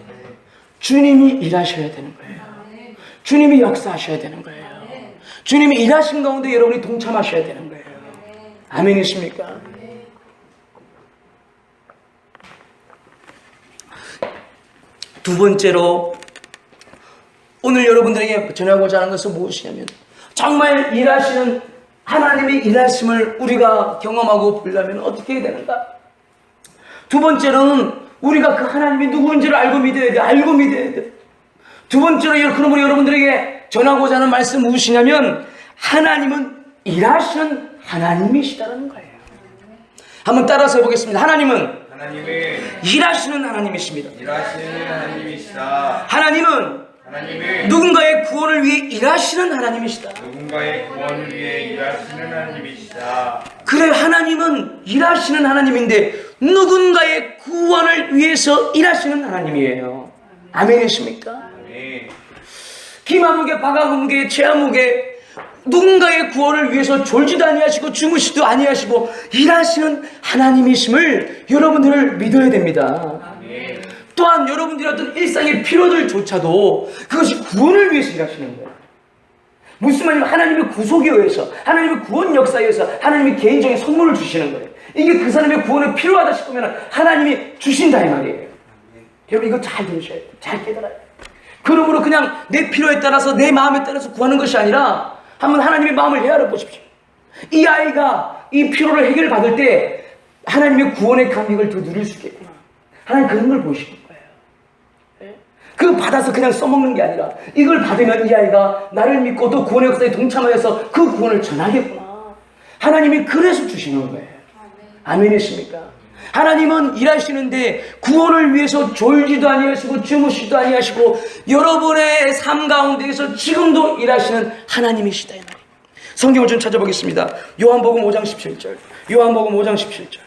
주님이 일하셔야 되는 거예요. 주님이 역사하셔야 되는 거예요. 주님이 일하신 가운데 여러분이 동참하셔야 되는 거예요. 아멘이십니까? 두 번째로 오늘 여러분들에게 전하고자 하는 것은 무엇이냐면 정말 일하시는 하나님의 일하심을 우리가 경험하고 보려면 어떻게 해야 되는가? 두 번째로는 우리가 그 하나님이 누구인지를 알고 믿어야 돼. 알고 믿어야 돼. 두 번째로 그러므로 여러분들에게 전하고자 하는 말씀 무엇이냐면 하나님은 일하시는 하나님이시다는 거예요. 한번 따라서 해보겠습니다. 하나님은 일하시는 하나님이십니다.
일하시는 하나님이시다.
하나님은 누군가의 구원을 위해 일하시는 하나님이시다.
누군가의 구원을 위해 일하시는 하나님이시다.
그래, 하나님은 일하시는 하나님인데 누군가의 구원을 위해서 일하시는 하나님이에요. 아멘이십니까?
네.
기마무게, 바가무게, 제아무게 누군가의 구원을 위해서 졸지도 아니하시고 주무시도 아니하시고 일하시는 하나님이심을 여러분들을 믿어야 됩니다.
네.
또한 여러분들의 어떤 일상의 필요들조차도 그것이 구원을 위해서 일하시는 거예요. 무슨 말이냐면 하나님의 구속에 의해서, 하나님의 구원 역사에 의해서 하나님이 개인적인 선물을 주시는 거예요. 이게 그 사람의 구원에 필요하다 싶으면 하나님이 주신다 이 말이에요. 여러분 이거 잘 들으셔야 돼요. 잘 깨달아야 돼요. 그러므로 그냥 내 필요에 따라서 내 마음에 따라서 구하는 것이 아니라 한번 하나님의 마음을 헤아려 보십시오. 이 아이가 이 필요를 해결받을 때 하나님의 구원의 감격을 더 누릴 수 있겠구나. 하나님 그런 걸 보시는 거예요. 그거 받아서 그냥 써먹는 게 아니라 이걸 받으면 이 아이가 나를 믿고 또 구원의 역사에 동참하여서 그 구원을 전하겠구나. 하나님이 그래서 주시는 거예요. 아멘이십니까? 하나님은 일하시는데 구원을 위해서 졸지도 아니하시고 주무시도 아니하시고 여러분의 삶 가운데에서 지금도 일하시는 하나님이시다 이 말이에요. 성경을 좀 찾아보겠습니다. 요한복음 5장 17절. 요한복음 5장 17절.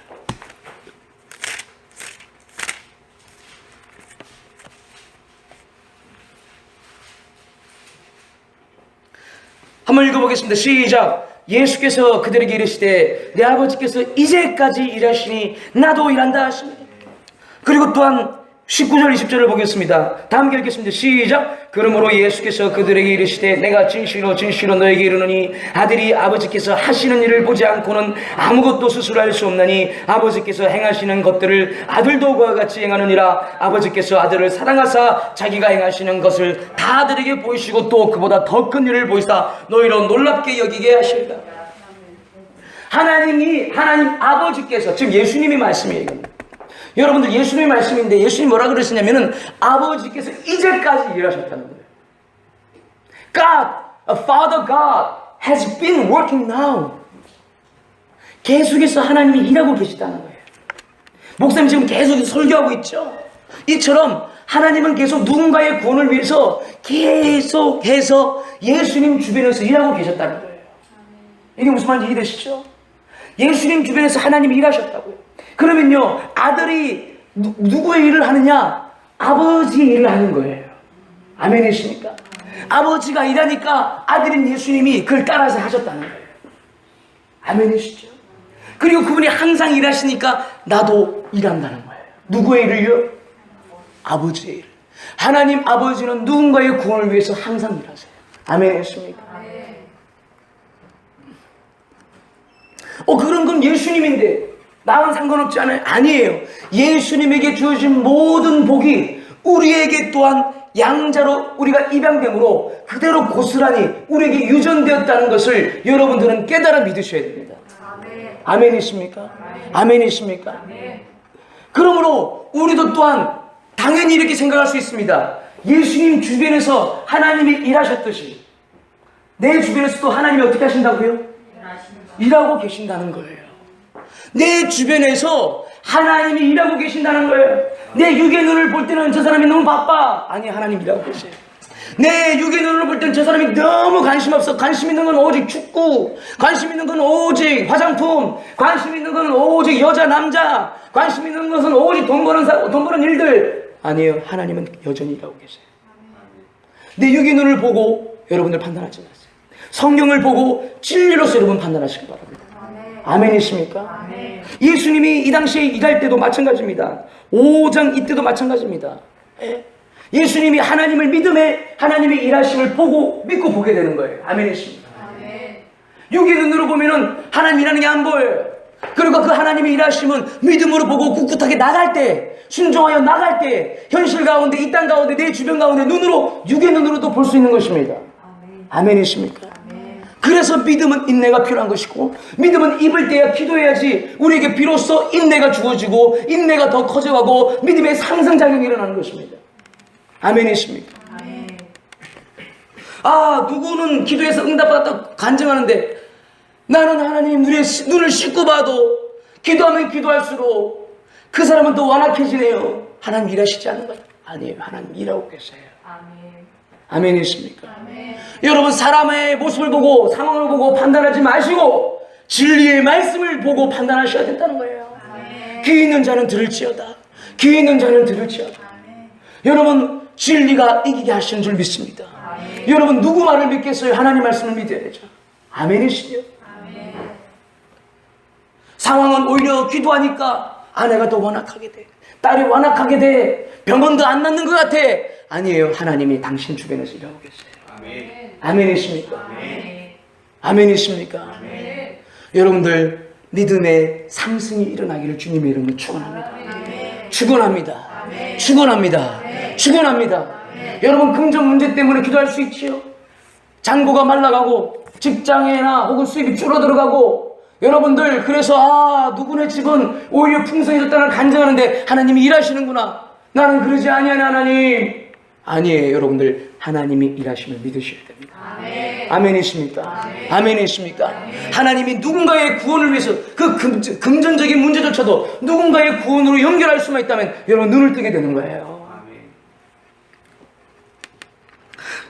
한번 읽어보겠습니다. 시작. 예수께서 그들에게 이르시되 내 아버지께서 이제까지 일하시니 나도 일한다 하십니다. 그리고 또한 19절 20절을 보겠습니다. 다 함께 읽겠습니다. 시작. 그러므로 예수께서 그들에게 이르시되 내가 진실로 진실로 너에게 이르노니 아들이 아버지께서 하시는 일을 보지 않고는 아무것도 스스로 할 수 없나니 아버지께서 행하시는 것들을 아들도 그와 같이 행하느니라. 아버지께서 아들을 사랑하사 자기가 행하시는 것을 다 아들에게 보이시고 또 그보다 더 큰 일을 보이사 너희로 놀랍게 여기게 하시리라. 하나님 아버지께서, 지금 예수님이 말씀이에요. 여러분들 예수님의 말씀인데 예수님이 뭐라 그러시냐면은 아버지께서 이제까지 일하셨다는 거예요. God, Father God has been working now. 계속해서 하나님이 일하고 계시다는 거예요. 목사님 지금 계속 설교하고 있죠. 이처럼 하나님은 계속 누군가의 구원을 위해서 계속해서 예수님 주변에서 일하고 계셨다는 거예요. 이게 무슨 말인지 이해되시죠? 예수님 주변에서 하나님이 일하셨다고요. 그러면요, 아들이 누구의 일을 하느냐? 아버지의 일을 하는 거예요. 아멘이십니까? 아버지가 일하니까 아들인 예수님이 그걸 따라서 하셨다는 거예요. 아멘이시죠? 그리고 그분이 항상 일하시니까 나도 일한다는 거예요. 누구의 일을요? 아버지의 일. 하나님 아버지는 누군가의 구원을 위해서 항상 일하세요. 아멘이십니까? 그런 건 예수님인데 나랑 상관없지 않아요? 아니에요. 예수님에게 주어진 모든 복이 우리에게 또한 양자로 우리가 입양됨으로 그대로 고스란히 우리에게 유전되었다는 것을 여러분들은 깨달아 믿으셔야 됩니다. 아멘이십니까? 아멘이십니까? 그러므로 우리도 또한 당연히 이렇게 생각할 수 있습니다. 예수님 주변에서 하나님이 일하셨듯이 내 주변에서도 하나님이 어떻게 하신다고요? 일하고 계신다는 거예요. 내 주변에서 하나님이 일하고 계신다는 거예요. 내 육의 눈을 볼 때는 저 사람이 너무 바빠. 아니, 하나님 일하고 계세요. 내 육의 눈을 볼 때는 저 사람이 너무 관심 없어. 관심 있는 건 오직 축구, 관심 있는 건 오직 화장품, 관심 있는 건 오직 여자, 남자, 관심 있는 것은 오직 돈 버는 일들. 아니에요. 하나님은 여전히 일하고 계세요. 내 육의 눈을 보고 여러분들 판단하지 마세요. 성경을 보고 진리로서 여러분 판단하시기 바랍니다. 아멘이십니까? 아멘. 예수님이 이 당시에 일할 때도 마찬가지입니다. 5장 이때도 마찬가지입니다. 예수님이 하나님을 믿음에 하나님의 일하심을 보고 믿고 보게 되는 거예요. 아멘이십니까? 아멘. 육의 눈으로 보면은 하나님 일하는 게 안 보여요. 그리고 그 하나님의 일하심은 믿음으로 보고 꿋꿋하게 나갈 때, 순종하여 나갈 때, 현실 가운데, 이 땅 가운데, 내 주변 가운데 눈으로, 육의 눈으로도 볼 수 있는 것입니다. 아멘이십니까? 그래서 믿음은 인내가 필요한 것이고, 믿음은 입을 떼야 기도해야지 우리에게 비로소 인내가 주어지고 인내가 더 커져가고 믿음의 상승작용이 일어나는 것입니다. 아멘이십니까? 누구는 기도해서 응답받았다고 간증하는데 나는 하나님 눈을 씻고 봐도 기도하면 기도할수록 그 사람은 더 완악해지네요. 하나님 일하시지 않는 거예요? 아니에요. 하나님 일하고 계세요. 아멘이십니까? 여러분, 사람의 모습을 보고 상황을 보고 판단하지 마시고 진리의 말씀을 보고 판단하셔야 된다는 거예요. 귀 있는 자는 들을지어다. 귀 있는 자는 들을지어다. 여러분, 진리가 이기게 하시는 줄 믿습니다. 여러분, 누구 말을 믿겠어요? 하나님 말씀을 믿어야죠. 아멘이시죠? 상황은 오히려 기도하니까 아내가 더 완악하게 돼, 딸이 완악하게 돼, 병원도 안 낫는 것 같아. 아니에요. 하나님이 당신 주변에서 일하고 계세요. 아멘이십니까? 아멘이십니까? 여러분들, 믿음의 상승이 일어나기를 주님의 이름으로 축원합니다. 축원합니다. 축원합니다. 축원합니다. 여러분, 금전 문제 때문에 기도할 수 있지요. 잔고가 말라가고 직장이나 혹은 수입이 줄어들어가고, 여러분들 그래서 누구네 집은 오히려 풍성해졌다는 간증하는데 하나님이 일하시는구나. 나는 그러지 아니하네 하나님. 아니에요. 여러분들, 하나님이 일하심을 믿으셔야 됩니다. 아멘이십니까? 아멘이십니까? 하나님이 누군가의 구원을 위해서 그 금전적인 문제조차도 누군가의 구원으로 연결할 수만 있다면 여러분 눈을 뜨게 되는 거예요.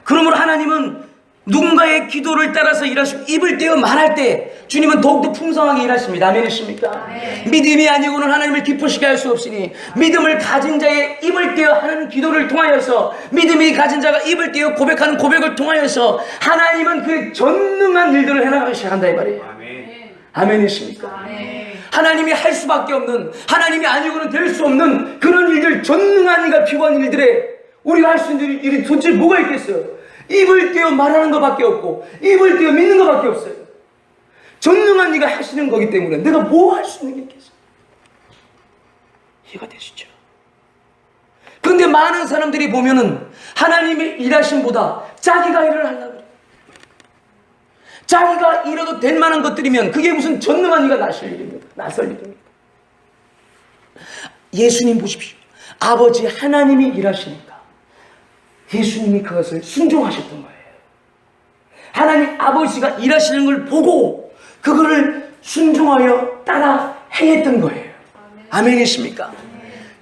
그러므로 하나님은 누군가의 기도를 따라서 일하시고 입을 떼어 말할 때 주님은 더욱더 풍성하게 일하십니다. 아멘이십니까? 믿음이 아니고는 하나님을 기쁘시게 할 수 없으니 믿음을 가진 자의 입을 떼어 하는 기도를 통하여서, 믿음이 가진 자가 입을 떼어 고백하는 고백을 통하여서 하나님은 그 전능한 일들을 해나가기 시작한다 이 말이에요. 아멘이십니까? 하나님이 할 수밖에 없는, 하나님이 아니고는 될 수 없는 그런 일들, 전능한 이가 필요한 일들에 우리가 할 수 있는 일이 도대체 뭐가 있겠어요? 입을 떼어 말하는 것밖에 없고 입을 떼어 믿는 것밖에 없어요. 전능한 이가 하시는 거기 때문에 내가 뭐 할 수 있는 게 있겠어요? 이해가 되시죠? 그런데 많은 사람들이 보면은 하나님의 일하심보다 자기가 일을 하려고 그래요. 자기가 일해도 될 만한 것들이면 그게 무슨 전능한 이가 나설 일입니까? 예수님 보십시오. 아버지 하나님이 일하시니까 예수님이 그것을 순종하셨던 거예요. 하나님 아버지가 일하시는 걸 보고 그거를 순종하여 따라 행했던 거예요. 아멘이십니까?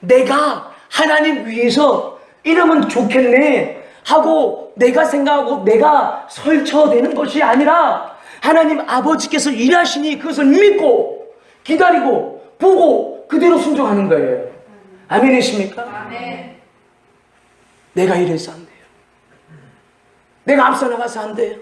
내가 하나님 위해서 이러면 좋겠네 하고 내가 생각하고 내가 설쳐대는 것이 아니라 하나님 아버지께서 일하시니 그것을 믿고 기다리고 보고 그대로 순종하는 거예요. 아멘이십니까?
아멘.
내가 이래서 안 돼요. 내가 앞서 나가서 안 돼요.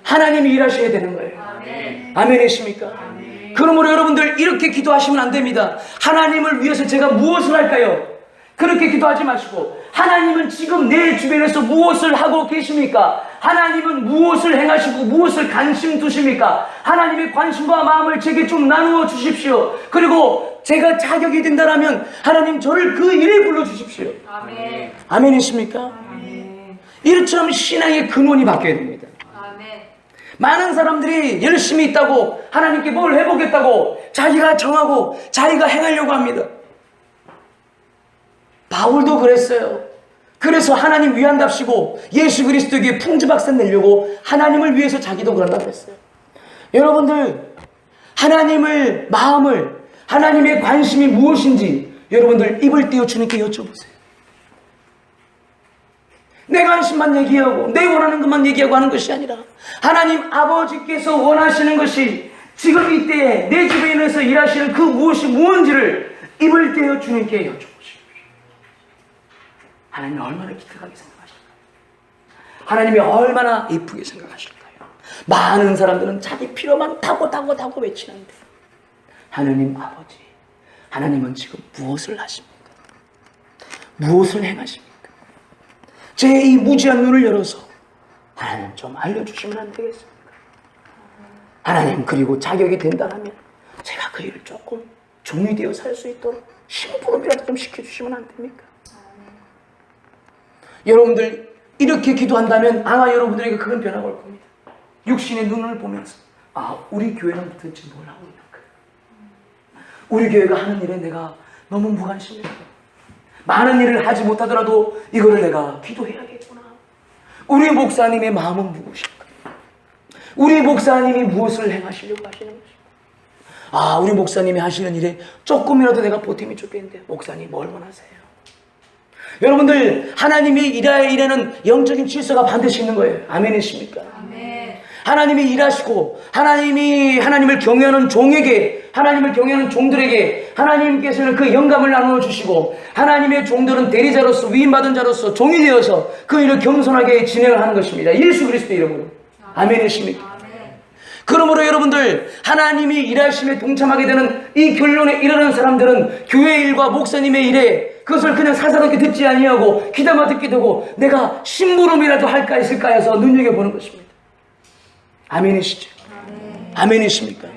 하나님이 일하셔야 되는 거예요.
아멘.
아멘이십니까?
아멘.
그러므로 여러분들 이렇게 기도하시면 안 됩니다. 하나님을 위해서 제가 무엇을 할까요? 그렇게 기도하지 마시고 하나님은 지금 내 주변에서 무엇을 하고 계십니까? 하나님은 무엇을 행하시고 무엇을 관심 두십니까? 하나님의 관심과 마음을 제게 좀 나누어 주십시오. 그리고 제가 자격이 된다면 하나님 저를 그 일에 불러주십시오.
아멘.
아멘이십니까?
아멘.
이처럼 신앙의 근원이 바뀌어야 됩니다.
아멘.
많은 사람들이 열심히 있다고 하나님께 뭘 해보겠다고 자기가 정하고 자기가 행하려고 합니다. 바울도 그랬어요. 그래서 하나님 위한답시고 예수 그리스도에게 풍주박산 내려고 하나님을 위해서 자기도 그런다고 했어요. 여러분들 하나님을 마음을 하나님의 관심이 무엇인지 여러분들 입을 띄워 주님께 여쭤보세요. 내 관심만 얘기하고 내 원하는 것만 얘기하고 하는 것이 아니라 하나님 아버지께서 원하시는 것이 지금 이때에 내 주변에서 일하시는 그 무엇이 무엇인지를 입을 띄워 주님께 여쭤보십시오. 하나님이 얼마나 기특하게 생각하실까요? 하나님이 얼마나 이쁘게 생각하실까요? 많은 사람들은 자기 필요만 타고 외치는데 하나님 아버지, 하나님은 지금 무엇을 하십니까? 무엇을 행하십니까? 제 이 무지한 눈을 열어서 하나님 좀 알려주시면 안 되겠습니까? 하나님 그리고 자격이 된다면 제가 그 일을 조금 종이 되어 살 수 있도록 심부름이라도 좀 시켜주시면 안 됩니까? 여러분들 이렇게 기도한다면 아마 여러분들에게 큰 변화가 올 겁니다. 육신의 눈을 보면서 우리 교회는 도대체 뭘 하고 있는 거야? 우리 교회가 하는 일에 내가 너무 무관심이다. 많은 일을 하지 못하더라도 이거를 내가 기도해야겠구나. 우리 목사님의 마음은 무엇일까? 우리 목사님이 무엇을 행하시려고 하시는 것일까? 우리 목사님이 하시는 일에 조금이라도 내가 보탬이 좋겠는데 목사님 뭘 원하세요? 여러분들 하나님이 일하는 영적인 질서가 반드시 있는 거예요. 아멘이십니까?
아멘.
하나님이 일하시고 하나님을 경외하는 종에게 하나님을 경외하는 종들에게 하나님께서는 그 영감을 나누어 주시고 하나님의 종들은 대리자로서 위임받은 자로서 종이 되어서 그 일을 겸손하게 진행을 하는 것입니다. 예수 그리스도 이름으로. 아멘이십니까?
아멘.
그러므로 여러분들 하나님이 일하심에 동참하게 되는 이 결론에 이르는 사람들은 교회 일과 목사님의 일에 그것을 그냥 사사롭게 듣지 아니하고 귀담아 듣게 되고 내가 심부름이라도 할까 했을까 해서 눈여겨보는 것입니다. 아멘이시죠? 아멘이십니까?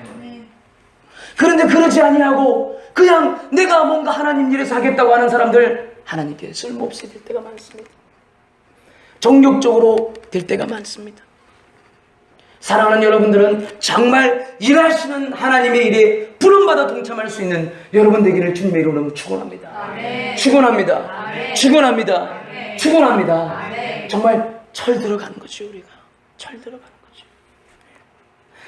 그런데 그러지 아니하고 그냥 내가 뭔가 하나님 일에서 하겠다고 하는 사람들 하나님께 쓸모없이 될 때가 많습니다. 정욕적으로 될 때가 많습니다. 사랑하는 여러분들은 정말 일하시는 하나님의 일에 부름받아 동참할 수 있는 여러분 되기를 주님의 이름으로 축원합니다.
아멘.
축원합니다.
아멘.
축원합니다.
아멘.
축원합니다.
아멘.
정말 철 들어가는 거죠. 우리가 철 들어가는 거죠.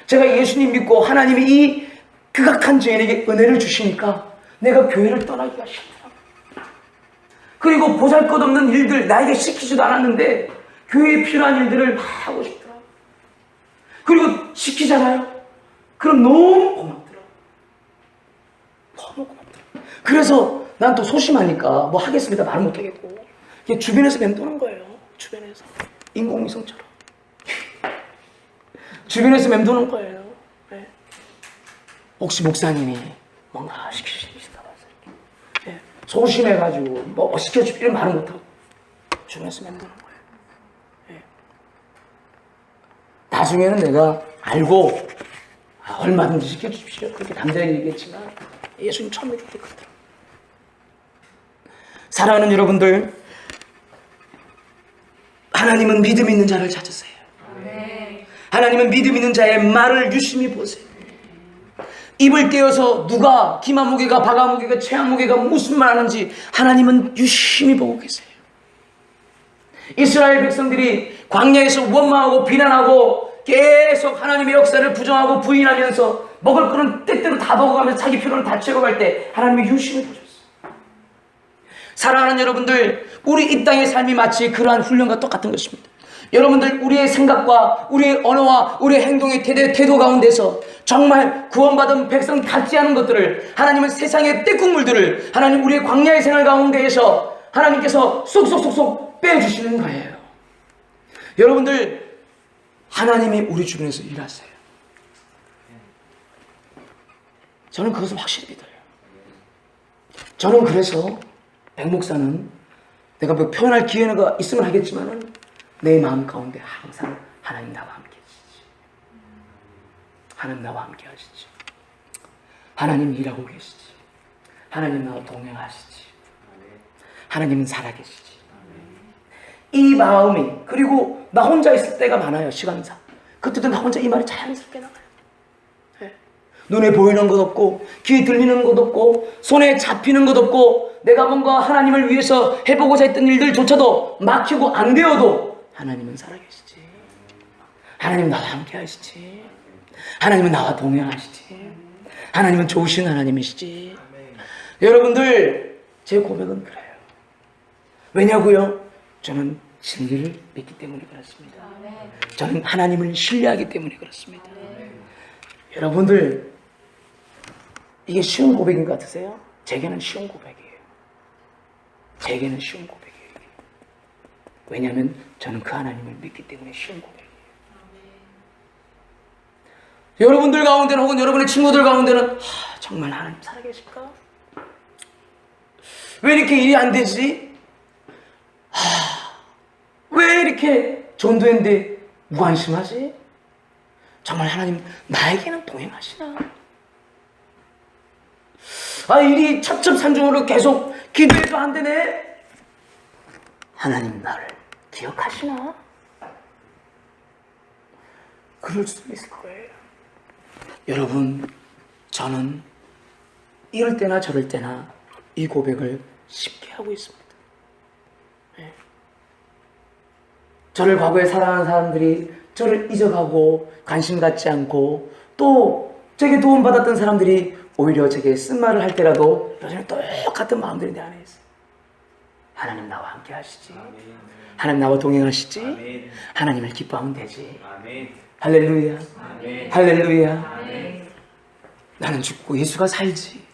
제가 예수님 믿고 하나님이 이 극악한 죄인에게 은혜를 주시니까 내가 교회를 떠나기가 싫더라고요. 그리고 보잘것없는 일들 나에게 시키지도 않았는데 교회에 필요한 일들을 막 하고 싶더라고요. 그리고 시키잖아요. 그럼 너무 고맙더라고요. 너무 고맙더라고요. 그래서 난 또 소심하니까 뭐 하겠습니다 말을 못하겠고 주변에서 맴도는 거예요. 주변에서 인공위성처럼 주변에서 맴도는 거예요. 네. 혹시 목사님이 뭔가 시키실까 봐서 네. 소심해가지고 뭐 시켜주기를 말을 못하고 주변에서 맴도는 거예요. 네. 나중에는 내가 알고 얼마든지 시켜주십시오 그렇게 당장에 얘기했지만 예수님 처음 믿을 때 그렇더라고요. 사랑하는 여러분들 하나님은 믿음 있는 자를 찾으세요.
아멘.
하나님은 믿음 있는 자의 말을 유심히 보세요. 입을 떼어서 누가 기마무게가 바가무게가 최하무게가 무슨 말 하는지 하나님은 유심히 보고 계세요. 이스라엘 백성들이 광야에서 원망하고 비난하고 계속 하나님의 역사를 부정하고 부인하면서 먹을 거는 때때로 다 먹어가면서 자기 필요는 다 채워갈 때 하나님이 유심히 보셨어요. 사랑하는 여러분들, 우리 이 땅의 삶이 마치 그러한 훈련과 똑같은 것입니다. 여러분들, 우리의 생각과 우리의 언어와 우리의 행동의 태도 가운데서 정말 구원받은 백성 같지 않은 것들을, 하나님은 세상의 떼국물들을 하나님 우리의 광야의 생활 가운데에서 하나님께서 쏙쏙쏙쏙 빼주시는 거예요. 여러분들, 하나님이 우리 주변에서 일하세요. 저는 그것을 확실히 믿어요. 저는 그래서 백목사는 내가 뭐 표현할 기회가 있으면 하겠지만은 내 마음 가운데 항상 하나님 나와 함께 하시지. 하나님 나와 함께 하시지. 하나님 일하고 계시지. 하나님 나와 동행하시지. 하나님은 살아계시지. 이 마음이, 그리고 나 혼자 있을 때가 많아요. 시간상 그때도 나 혼자 이 말이 자연스럽게 나가요. 네. 눈에 보이는 것 없고 귀에 들리는 것 없고 손에 잡히는 것 없고 내가 뭔가 하나님을 위해서 해보고자 했던 일들조차도 막히고 안 되어도 하나님은 살아계시지. 하나님은 나와 함께 하시지. 하나님은 나와 동행하시지. 하나님은 좋으신 하나님이시지. 여러분들, 제 고백은 그래요. 왜냐고요? 저는 진리를 믿기 때문에 그렇습니다. 저는 하나님을 신뢰하기 때문에 그렇습니다. 여러분들, 이게 쉬운 고백인 것 같으세요? 제게는 쉬운 고백이에요. 제게는 쉬운 고백이에요. 왜냐하면 저는 그 하나님을 믿기 때문에 쉬운 고백이에요. 여러분들 가운데는, 혹은 여러분의 친구들 가운데는 정말 하나님 살아계실까? 왜 이렇게 일이 안 되지? 왜 이렇게 전도했는데 무관심하지? 정말 하나님 나에게는 동행하시나? 일이 첩첩산중으로 계속 기도해도 안 되네? 하나님 나를 기억하시나? 그럴 수도 있을 거예요. 여러분, 저는 이럴 때나 저럴 때나 이 고백을 쉽게 하고 있습니다. 네. 저를 과거에 사랑하는 사람들이 저를 잊어가고 관심 갖지 않고 또 제게 도움받았던 사람들이 오히려 제게 쓴말을 할 때라도 여전히 똑같은 마음들이 내 안에 있어요. 하나님 나와 함께 하시지. 하나님 나와 동행하시지. 하나님을 기뻐하면 되지. 할렐루야. 할렐루야. 나는 죽고 예수가 살지.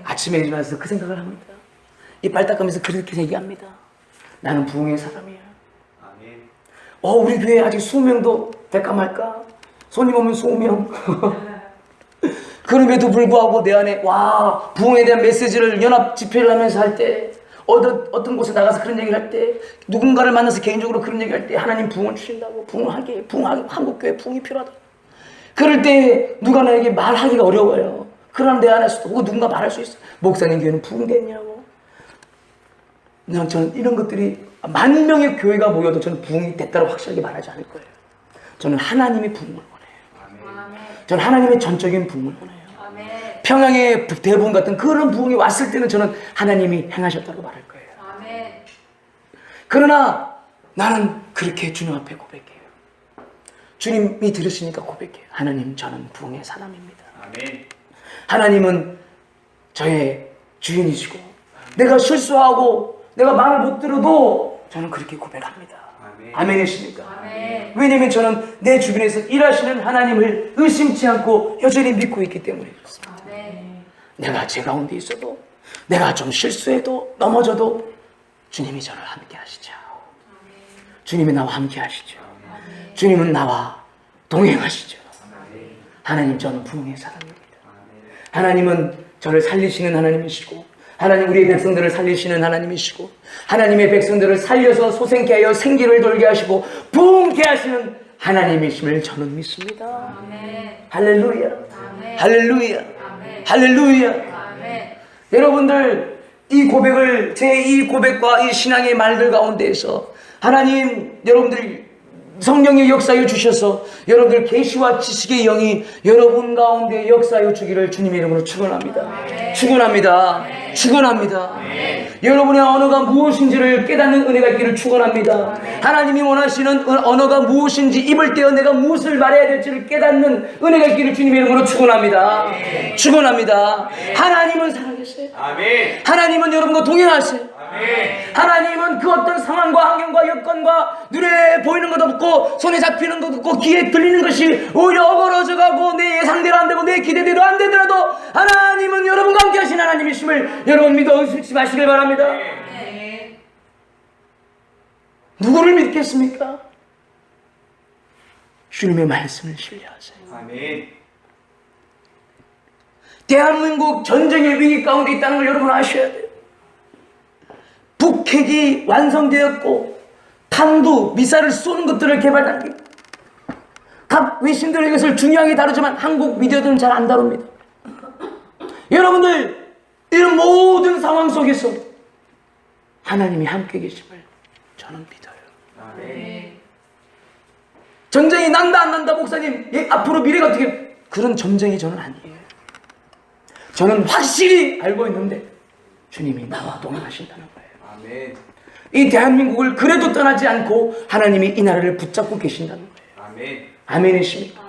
아침에 일어나서 그 생각을 합니다. 이빨 닦으면서 그렇게 얘기합니다. 나는 부흥의 사람이야. 우리 교회 아직 20명도 될까 말까? 손님 오면 20명. 그럼에도 불구하고 내 안에 부흥에 대한 메시지를 연합 집회를 하면서 할 때, 어떤 곳에 나가서 그런 얘기를 할 때, 누군가를 만나서 개인적으로 그런 얘기를 할 때, 하나님 부흥을 주신다고, 부흥하게, 한국교회 부흥이 필요하다. 그럴 때 누가 나에게 말하기가 어려워요. 그러나 내 안에서도 혹은 누군가 말할 수 있어. 목사님 교회는 부흥됐냐고. 저는 이런 것들이 10,000명의 교회가 모여도 저는 부흥이 됐다고 확실하게 말하지 않을 거예요. 저는 하나님의 부흥을 원해요. 저는 하나님의 전적인 부흥을 원해요. 평양의 대부분 같은 그런 부흥이 왔을 때는 저는 하나님이 행하셨다고 말할 거예요. 그러나 나는 그렇게 주님 앞에 고백해요. 주님이 들으시니까 고백해요. 하나님, 저는 부흥의 사람입니다. 하나님은 저의 주인이시고 내가 실수하고 내가 말을 못 들어도 저는 그렇게 고백합니다. 아멘이십니까? 왜냐하면 저는 내 주변에서 일하시는 하나님을 의심치 않고 여전히 믿고 있기 때문에 그렇습니다. 내가 제 가운데 있어도, 내가 좀 실수해도, 넘어져도 주님이 저를 함께 하시죠. 주님이 나와 함께 하시죠. 주님은 나와 동행하시죠. 하나님, 저는 부흥의 사람입니다. 하나님은 저를 살리시는 하나님이시고, 하나님 우리의 백성들을 살리시는 하나님이시고, 하나님의 백성들을 살려서 소생케 하여 생기를 돌게 하시고 부흥케 하시는 하나님이심을 저는 믿습니다. 할렐루야. 할렐루야. 할렐루야. 여러분들, 이 고백을, 제 이 고백과 이 신앙의 말들 가운데에서 하나님, 여러분들 성령의 역사여 주셔서 여러분들 계시와 지식의 영이 여러분 가운데 역사여 주기를 주님의 이름으로 축원합니다. 축원합니다. 축원합니다. 여러분의 언어가 무엇인지를 깨닫는 은혜가 있기를 축원합니다. 하나님이 원하시는 언어가 무엇인지 입을 떼어 내가 무엇을 말해야 될지를 깨닫는 은혜가 있기를 주님의 이름으로 축원합니다. 축원합니다. 하나님은 살아계세요. 하나님은 여러분과 동행하세요. 하나님은 그 어떤 상황과 환경과 여건과 눈에 보이는 것도 없고 손에 잡히는 것도 없고 귀에 들리는 것이 오히려 어그러져 가고 내 예상대로 안 되고 내 기대대로 안 되더라도 하나님은 여러분과 함께 하신 하나님이심을 여러분 믿어 의심치 마시길 바랍니다. 누구를 믿겠습니까? 주님의 말씀을 신뢰하세요. 대한민국 전쟁의 위기 가운데 있다는 걸 여러분 아셔야 돼요. 북핵이 완성되었고 탄두, 미사일을 쏘는 것들을 개발 단계. 각 외신들은 이것을 중요하게 다루지만 한국 미디어들은 잘 안 다룹니다. 여러분들 이런 모든 상황 속에서 하나님이 함께 계심을 저는 믿어요. 전쟁이 난다 안 난다 목사님 앞으로 미래가 어떻게 그런 전쟁이 저는 아니에요. 저는 확실히 알고 있는데 주님이 나와 동행하신다는 거예요. 이 대한민국을 그래도 떠나지 않고 하나님이 이 나라를 붙잡고 계신다는 거예요. 아멘이십니까?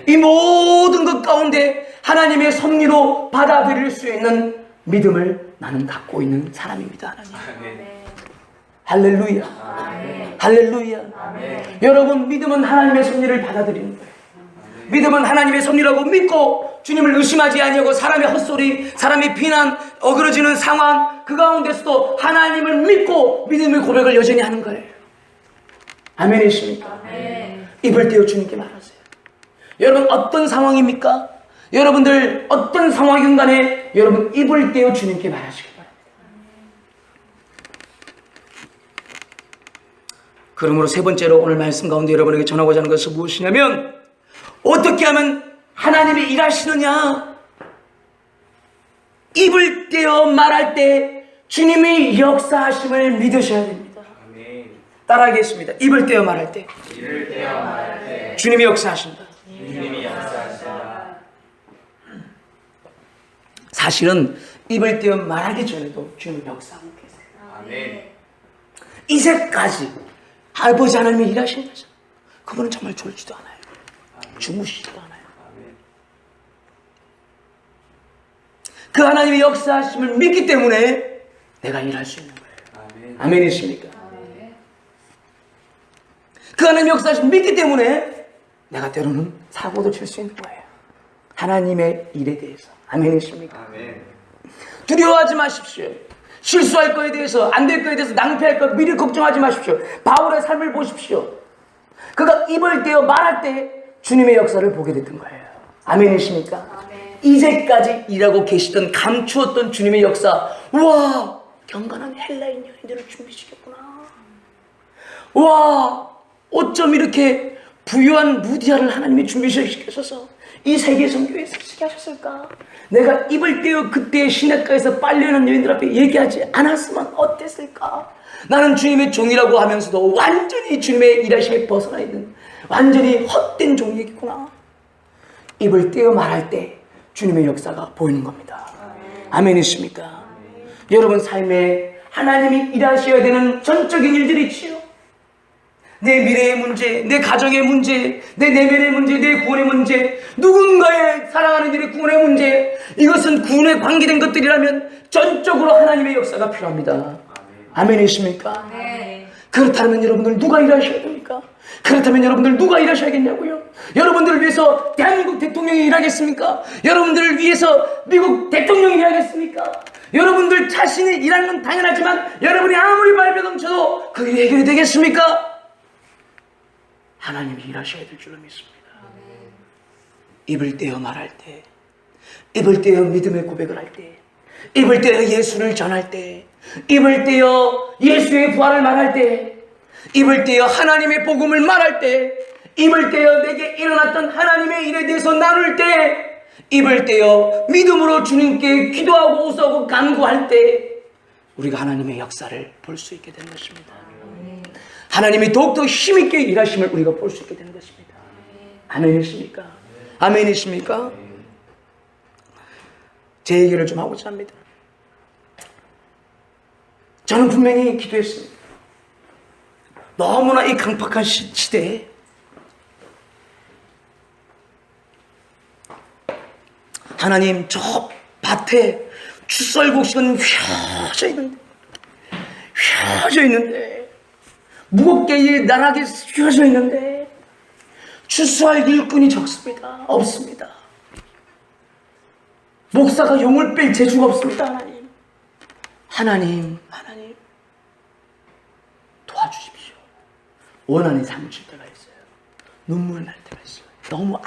이 모든 것 가운데 하나님의 섭리로 받아들일 수 있는 믿음을 나는 갖고 있는 사람입니다. 하나님. 할렐루야. 할렐루야. 여러분 믿음은 하나님의 섭리를 받아들이는 거예요. 믿음은 하나님의 섭리라고 믿고 주님을 의심하지 아니하고 사람의 헛소리, 사람의 비난, 어그러지는 상황 그 가운데서도 하나님을 믿고 믿음의 고백을 여전히 하는 거예요. 아멘이십니까? 입을 떼어 주님께 말하세요. 여러분 어떤 상황입니까? 여러분들 어떤 상황이든 간에 여러분 입을 떼어 주님께 말하시기 바랍니다. 그러므로 세 번째로 오늘 말씀 가운데 여러분에게 전하고자 하는 것은 무엇이냐면 어떻게 하면 하나님이 일하시느냐? 입을 떼어 말할 때 주님이 역사하심을 믿으셔야 됩니다. 따라하겠습니다. 입을 떼어 말할 때 주님이 역사하신다. 사실은 입을 떼어 말하기 전에도 주님 역사하고 계세요. 이제까지 아버지 하나님이 일하신 거죠. 그분은 정말 졸지도 않아요. 주무시지도 않아요. 그 하나님의 역사하심을 믿기 때문에 내가 일할 수 있는 거예요. 아멘이십니까? 그 하나님의 역사하심을 믿기 때문에 내가 때로는 사고도 칠 수 있는 거예요. 하나님의 일에 대해서. 아멘이십니까? 두려워하지 마십시오. 실수할 거에 대해서, 안 될 거에 대해서, 낭패할 거 미리 걱정하지 마십시오. 바울의 삶을 보십시오. 그가 입을 떼어 말할 때 주님의 역사를 보게 됐던 거예요. 아멘이십니까? 아멘. 이제까지 일하고 계시던 감추었던 주님의 역사. 와, 경건한 헬라인 여인들을 준비시켰구나. 와, 어쩜 이렇게 부유한 루디아를 하나님이 준비시켜서 이 세계 선교회에서 쓰게 하셨을까? 내가 입을 떼어 그때 시냇가에서 빨려오는 여인들 앞에 얘기하지 않았으면 어땠을까? 나는 주님의 종이라고 하면서도 완전히 주님의 일하심에 벗어나 있는 완전히 헛된 종이겠구나. 입을 떼어 말할 때 주님의 역사가 보이는 겁니다. 아멘이십니까? 여러분 삶에 하나님이 일하셔야 되는 전적인 일들이 있지요. 내 미래의 문제, 내 가정의 문제, 내 내면의 문제, 내 구원의 문제, 누군가의 사랑하는 일의 구원의 문제, 이것은 구원에 관계된 것들이라면 전적으로 하나님의 역사가 필요합니다. 아멘이십니까? 네. 그렇다면 여러분들 누가 일하셔야 됩니까? 그렇다면 여러분들 누가 일하셔야겠냐고요? 여러분들을 위해서 대한민국 대통령이 일하겠습니까? 여러분들을 위해서 미국 대통령이 일하겠습니까? 여러분들 자신이 일하는 건 당연하지만 여러분이 아무리 발버둥쳐도 그 일이 해결이 되겠습니까? 하나님이 일하셔야 될 줄로 믿습니다. 입을 떼어 말할 때, 입을 떼어 믿음의 고백을 할 때, 입을 떼어 예수를 전할 때, 입을 떼어 예수의 부활을 말할 때, 입을 떼어 하나님의 복음을 말할 때, 입을 떼어 내게 일어났던 하나님의 일에 대해서 나눌 때, 입을 떼어 믿음으로 주님께 기도하고 호소하고 간구할 때 우리가 하나님의 역사를 볼 수 있게 된 것입니다. 하나님이 더욱더 힘있게 일하심을 우리가 볼 수 있게 되는 것입니다. 아멘이십니까? 아멘이십니까? 제 얘기를 좀 하고자 합니다. 저는 분명히 기도했습니다. 너무나 이 강팍한 시대에 하나님, 저 밭에 추설곡식은 휘어져 있는데 무겁게 나락에 휘어져 있는데 추수할 일꾼이 적습니다. 없습니다. 목사가 용을 뺄 재주가 없습니다. 하나님 도와주십시오. 원한이 사무칠 때가 있어요. 눈물 날 때가 있어요. 너무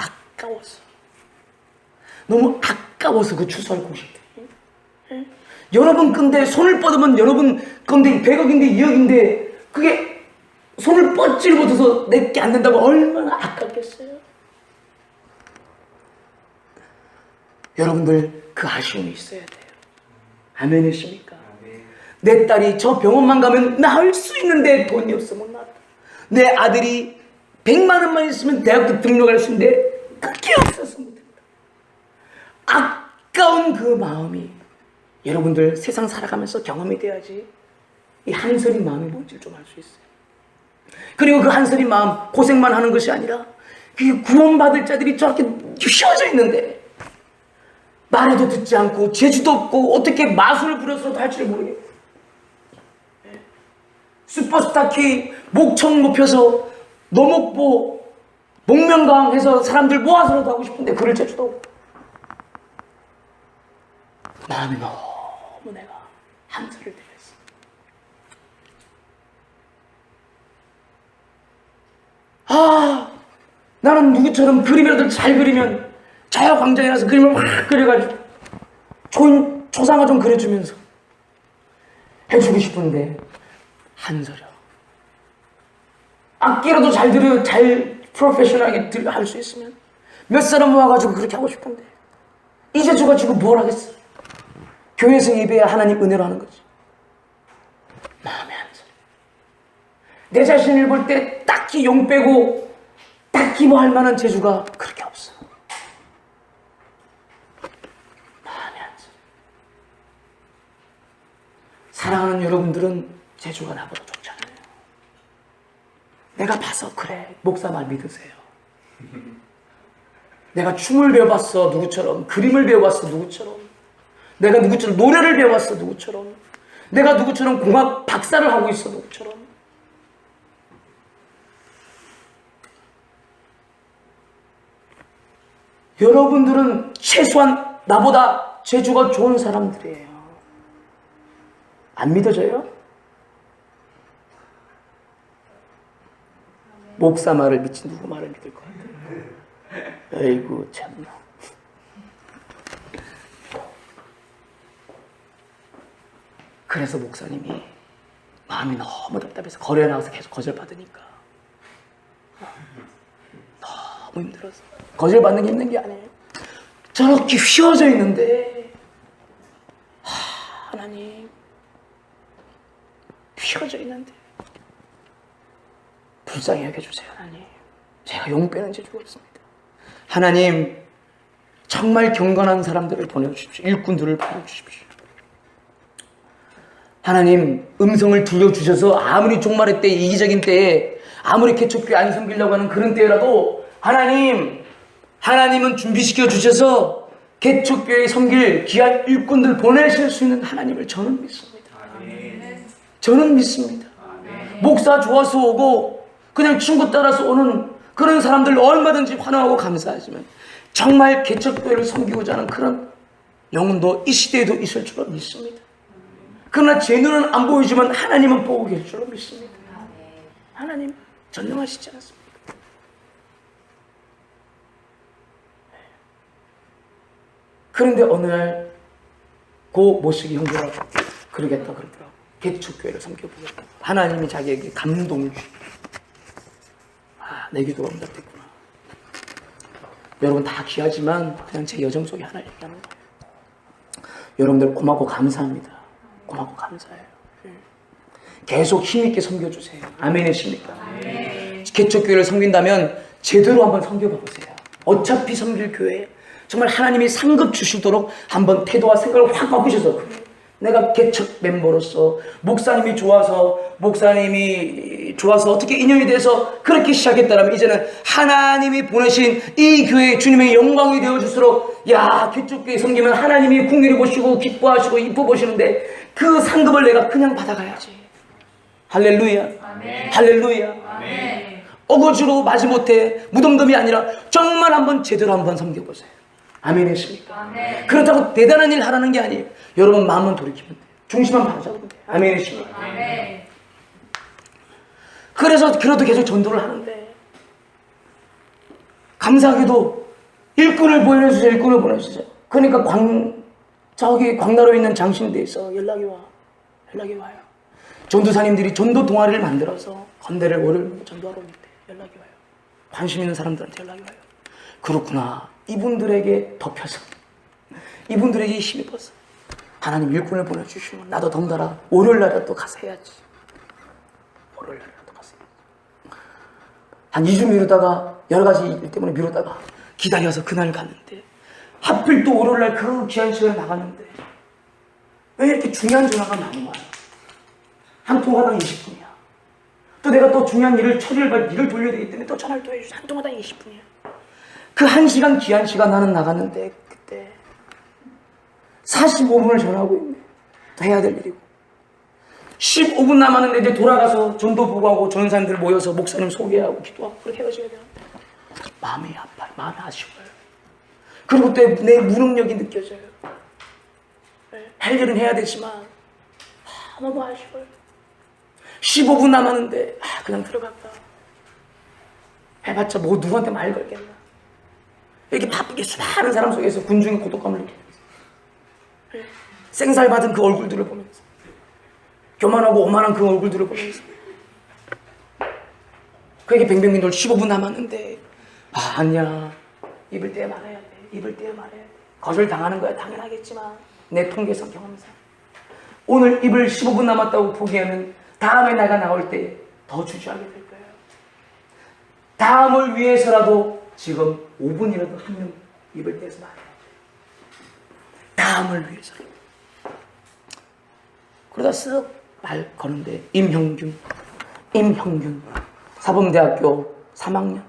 아까워서 그 추수할 곡식들이. 여러분 근데 손을 뻗으면 여러분 건데 100억인데 2억인데 그게 손을 뻗질 못해서 내게 안 된다고 얼마나 아깝겠어요. 여러분들 그 아쉬움이 있어야 돼요. 아멘이십니까? 내 딸이 저 병원만 가면 나을 수 있는데 돈이 없어 못 나왔다. 내 아들이 100만 원만 있으면 대학교 등록할 수 있는데 그게 없어서 못 된다. 아까운 그 마음이 여러분들 세상 살아가면서 경험이 돼야지 이 한서린 마음이 뭔지 좀 알 수 있어요. 그리고 그 한서린 마음 고생만 하는 것이 아니라 그 구원받을 자들이 저렇게 휘어져 있는데 말해도 듣지 않고 재주도 없고 어떻게 마술을 부려서도 할 줄 모르겠고 슈퍼스타 K 목청 높여서 노목보 목명강 해서 사람들 모아서라도 하고 싶은데 그럴 재주도 없고 마음이 너무 내가 한서를 들였어. 나는 누구처럼 그림이라도 잘 그리면 자유 광장에 가서 그림을 막 그려가지고 조상화 좀 그려주면서 해주고 싶은데 한서려. 악기라도 잘 들여 잘 프로페셔널하게 할 수 있으면 몇 사람 모아가지고 그렇게 하고 싶은데 이제 주가 지금 뭘 하겠어. 교회에서 예배야 하나님 은혜로 하는 거지. 마음에 한서려. 내 자신을 볼 때 딱히 용 빼고 딱히 뭐 할 만한 재주가 그렇게 없어. 마음에 안 들어. 사랑하는 여러분들은 재주가 나보다 좋잖아요. 내가 봐서 그래. 목사 말 믿으세요. 내가 춤을 배워봤어 누구처럼. 그림을 배워봤어 누구처럼. 내가 누구처럼 노래를 배워봤어 누구처럼. 내가 누구처럼 공학 박사를 하고 있어 누구처럼. 여러분들은 최소한 나보다 재주가 좋은 사람들이에요. 안 믿어져요? 목사 말을 믿지 누구 말을 믿을 것 같아요. 아이고 참나. 그래서 목사님이 마음이 너무 답답해서 거리에 나가서 계속 거절받으니까 너무 힘들어서. 거절받는 게 힘든 게 아니에요. 저렇게 휘어져 있는데 하나님 휘어져 있는데 불쌍히 여겨주세요. 하나님 제가 용 빼는 재주가 없습니다. 하나님 정말 경건한 사람들을 보내주십시오. 일꾼들을 보내주십시오. 하나님 음성을 들려주셔서 아무리 종말의 때 이기적인 때에 아무리 개척교회 안 섬기려고 하는 그런 때라도 하나님은 준비시켜 주셔서 개척교회에 섬길 귀한 일꾼들 보내실 수 있는 하나님을 저는 믿습니다. 저는 믿습니다. 목사 좋아서 오고 그냥 친구 따라서 오는 그런 사람들 얼마든지 환영하고 감사하지만 정말 개척교회를 섬기고자 하는 그런 영혼도 이 시대에도 있을 줄로 믿습니다. 그러나 제 눈은 안 보이지만 하나님은 보고 계실 줄로 믿습니다. 하나님 전능하시지 않습니까? 그런데 어느 날 고 모시기 형제라고 그러겠다 그러더라고. 개척교회를 섬겨보겠다. 하나님이 자기에게 감동을 주시고 내 기도가 응답됐구나. 여러분 다 귀하지만 그냥 제 여정 속에 하나 얘기하는 거예요. 여러분들 고맙고 감사합니다. 고맙고 감사해요. 계속 힘있게 섬겨주세요. 아멘이십니까?
아멘.
개척교회를 섬긴다면 제대로 한번 섬겨봐보세요. 어차피 섬길 교회 정말 하나님이 상급 주시도록 한번 태도와 생각을 확 바꾸셔서 내가 개척 멤버로서 목사님이 좋아서 어떻게 인연이 돼서 그렇게 시작했다면 이제는 하나님이 보내신 이 교회 주님의 영광이 되어줄수록 야 개척교회 섬기면 하나님이 궁일이 보시고 기뻐하시고 이뻐 보시는데 그 상급을 내가 그냥 받아가야지. 할렐루야.
아멘.
할렐루야.
아멘.
어거지로 마지못해 무덤덤이 아니라 정말 한번 제대로 한번 섬겨보세요. 아멘이십니까?
아멘.
그렇다고 대단한 일 하라는 게 아니에요. 여러분 마음만 돌이키면 돼요. 중심만 바로잡으면 돼요. 아멘이십니까?
아멘.
그래도 계속 전도를 하는데 감사하게도 일꾼을 보내주세요. 그러니까 저기 광나라에 있는 장신대에서 연락이 와요. 전도사님들이 전도 동아리를 만들어서 건대를 월요일 전도하러 오는데 연락이 와요. 관심 있는 사람들한테 연락이 와요. 그렇구나. 이분들에게 덮여서 이분들에게 힘입어서 하나님 일꾼을 보내주시면 나도 덩달아 월요일날이라도 가서 해야지. 월요일날이라도 가서 해야지. 한 2주 미루다가 여러 가지 일 때문에 미루다가 기다려서 그날 갔는데 하필 또 월요일날 그 귀한 시간에 나갔는데 왜 이렇게 중요한 전화가 많이 와요? 한 통화당 20분이야. 또 내가 또 중요한 일을 일을 돌려야 되기 때문에 또 전화를 또 해주세요. 한 통화당 20분이야. 그 1시간 귀한 시간 나는 나갔는데 그때 45분을 전화하고 있네. 또 해야 될 일이고 15분 남았는데 이제 돌아가서 전도 보고하고 전사님들 모여서 목사님 소개하고 기도하고 그렇게 해가지고 마음이 아파요. 마음이 아쉬워요. 그리고 또 내 무능력이 느껴져요. 할 일은 해야 되지만 너무 아쉬워요. 15분 남았는데 그냥 들어갔다. 해봤자 뭐 누구한테 말 걸겠나. 이렇게 바쁘게 수많은 사람 속에서 군중의 고독감을 느끼면서 생살 받은 그 얼굴들을 보면서 교만하고 오만한 그 얼굴들을 보면서 그에게 뱅뱅뱅 돌 15분 남았는데 아니야. 입을 떼어 말해야 돼. 거절당하는 거야 당연하겠지만 내 통계성 경험상 오늘 입을 15분 남았다고 포기하면 다음에 내가 나올 때 더 주저하게 될 거예요. 다음을 위해서라도 지금 5분이라도 한 명 입을 떼서 말해야 돼. 다음을 위해서라도. 그러다 쓱 말 거는데 임형균 사범대학교 3학년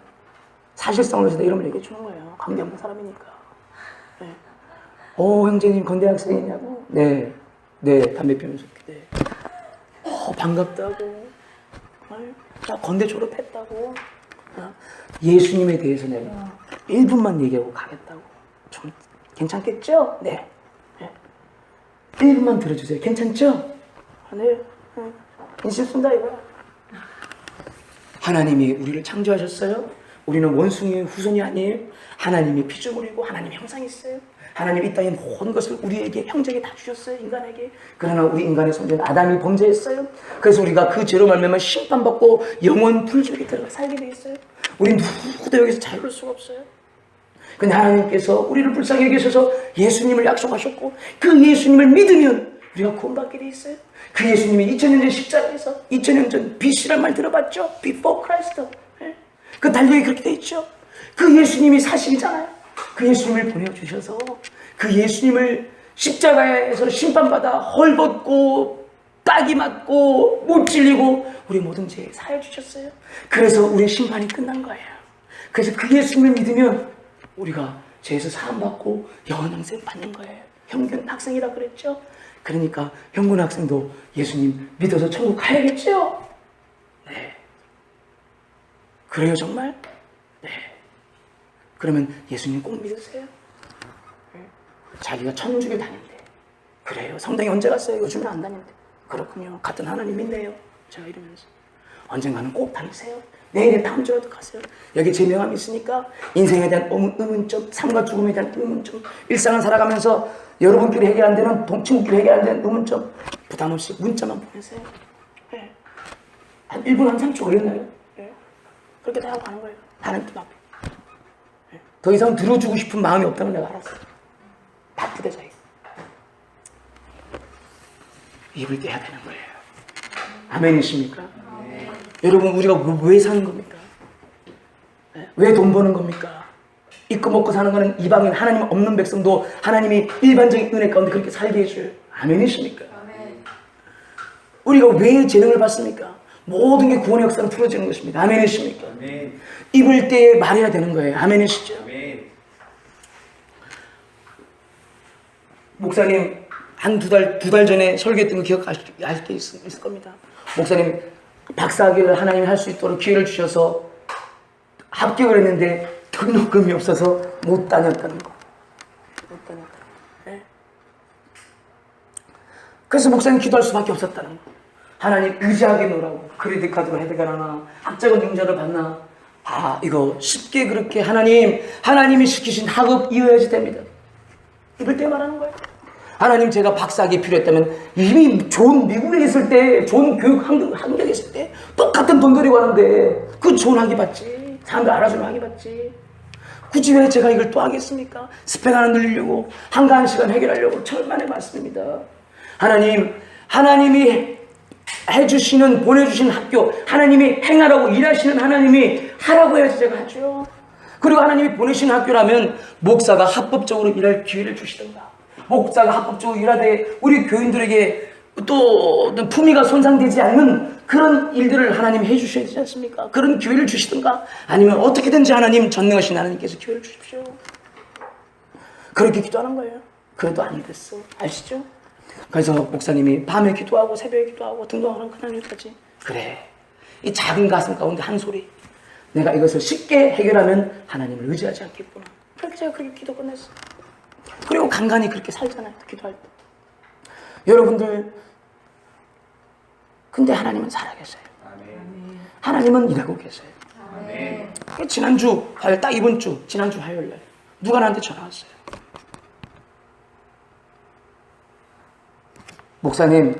사실성으로 내 이름을 얘기해 주는 거예요. 관계 없는 사람이니까. 네. 형제님 건대 학생이냐고? 네 담배 피우면서 네. 반갑다고. 나 건대 졸업했다고. 예수님에 대해서 내가 1분만 얘기하고 가겠다고. 좀 괜찮겠죠? 네. 1분만 들어주세요. 괜찮죠? 네. 인심 쓴다 이거야. 하나님이 우리를 창조하셨어요. 우리는 원숭이의 후손이 아니에요. 하나님이 피조물이고 하나님 형상이 있어요. 하나님 이 땅의 모든 것을 우리에게 형제에게 다 주셨어요. 인간에게. 그러나 우리 인간의 성전 아담이 범죄했어요. 그래서 우리가 그 죄로 말미암아 심판받고 영원 불지옥에 들어가 살게 돼 있어요. 우리 누구도 여기서 자유로울 수가 없어요. 근데 하나님께서 우리를 불쌍히 여기셔서 예수님을 약속하셨고 그 예수님을 믿으면 우리가 구원받게 돼 있어요. 그 예수님이 2000년 전 십자가에서 2000년 전 BC란 말 들어봤죠? Before Christ. 그 달력이 그렇게 돼 있죠. 그 예수님이 사실이잖아요. 그 예수님을 보내주셔서 그 예수님을 십자가에서 심판받아 헐벗고 따기 맞고 못 찔리고 우리 모든 죄에 사해 주셨어요. 그래서 우리의 심판이 끝난 거예요. 그래서 그 예수님을 믿으면 우리가 죄에서 사함받고 영원 영생 받는 거예요. 형균 학생이라 그랬죠. 그러니까 형균 학생도 예수님 믿어서 천국 가야겠죠. 네. 그래요 정말? 네. 그러면 예수님 꼭 믿으세요? 네. 자기가 천주교 다닌대. 그래요. 성당에 언제 갔어요? 요즘은 안 다닌대. 그렇군요. 같은 하나님 믿네요. 제가 이러면서 언젠가는 꼭 다니세요. 내일 다음 주라도 가세요. 여기 제 명함이 있으니까 인생에 대한 의문점, 삶과 죽음에 대한 의문점, 일상을 살아가면서 여러분끼리 해결 안 되는, 친구끼리 해결 안 되는 의문점 부담 없이 문자만 보내세요. 네. 한 1분 한 3초 걸렸나요? 네. 그렇게 다 하고 가는 거예요. 하나님 뜻 앞에. 네. 더 이상 들어주고 싶은 마음이 없다는 내가 알았어요. 바쁘대 자기가. 입을 떼야 되는 거예요. 아멘이십니까? 여러분, 우리가 왜 사는 겁니까? 왜 돈 버는 겁니까? 입고 먹고 사는 거는 이방인 하나님 없는 백성도 하나님이 일반적인 은혜 가운데 그렇게 살게 해줘요. 아멘이십니까? 우리가 왜 재능을 받습니까? 모든 게 구원의 역사로 풀어지는 것입니다. 아멘이십니까?
아멘.
입을 때 말해야 되는 거예요. 아멘이시죠?
아멘.
목사님 한 두 달 전에 설교했던 거 기억할 때 있을 겁니다. 목사님 박사학위를 하나님이 할 수 있도록 기회를 주셔서 합격을 했는데 등록금이 없어서 못 다녔다는 거. 못 다녔다는 거. 네? 그래서 목사님 기도할 수밖에 없었다는 거. 하나님 의지하게 놓으라고. 크레딧 카드로 혜택을 하나, 학자금 융자를 받나. 아, 이거 쉽게 그렇게 하나님이 시키신 학업 이어야지 됩니다. 입을 때 말하는 거예요. 하나님, 제가 박사학위 필요했다면 이미 좋은 미국에 있을 때, 좋은 교육 환경에 있을 때 똑같은 돈 들이고 하는데 그 좋은 학위 받지. 사람들 알아주는 학위 받지. 굳이 왜 제가 이걸 또 하겠습니까? 스펙 하나 늘리려고, 한가한 시간 해결하려고. 천만의 말씀입니다. 하나님이 해주시는, 보내주신 학교, 하나님이 행하라고 일하시는 하나님이 하라고 해야지 제가 하죠. 그리고 하나님이 보내신 학교라면 목사가 합법적으로 일할 기회를 주시던가, 목사가 합법적으로 일하되 우리 교인들에게 또 품위가 손상되지 않는 그런 일들을 하나님이 해주셔야 되지 않습니까? 그런 기회를 주시던가, 아니면 어떻게든지 하나님, 전능하신 하나님께서 기회를 주십시오. 그렇게 기도하는 거예요. 그래도 안 됐어. 아시죠? 그래서 목사님이 밤에 기도하고 새벽에 기도하고 등록하는 하나님까지, 그래, 이 작은 가슴 가운데 한 소리, 내가 이것을 쉽게 해결하면 하나님을 의지하지 않겠구나. 그렇게 제가 그렇게 기도 끝냈어요. 그리고 간간히 그렇게 살잖아요. 기도할 때. 여러분들, 근데 하나님은 살아계세요.
아멘.
하나님은 일하고 계세요.
아멘.
지난주 화요일, 딱 이번 주 지난주 화요일 날 누가 나한테 전화 왔어요. 목사님,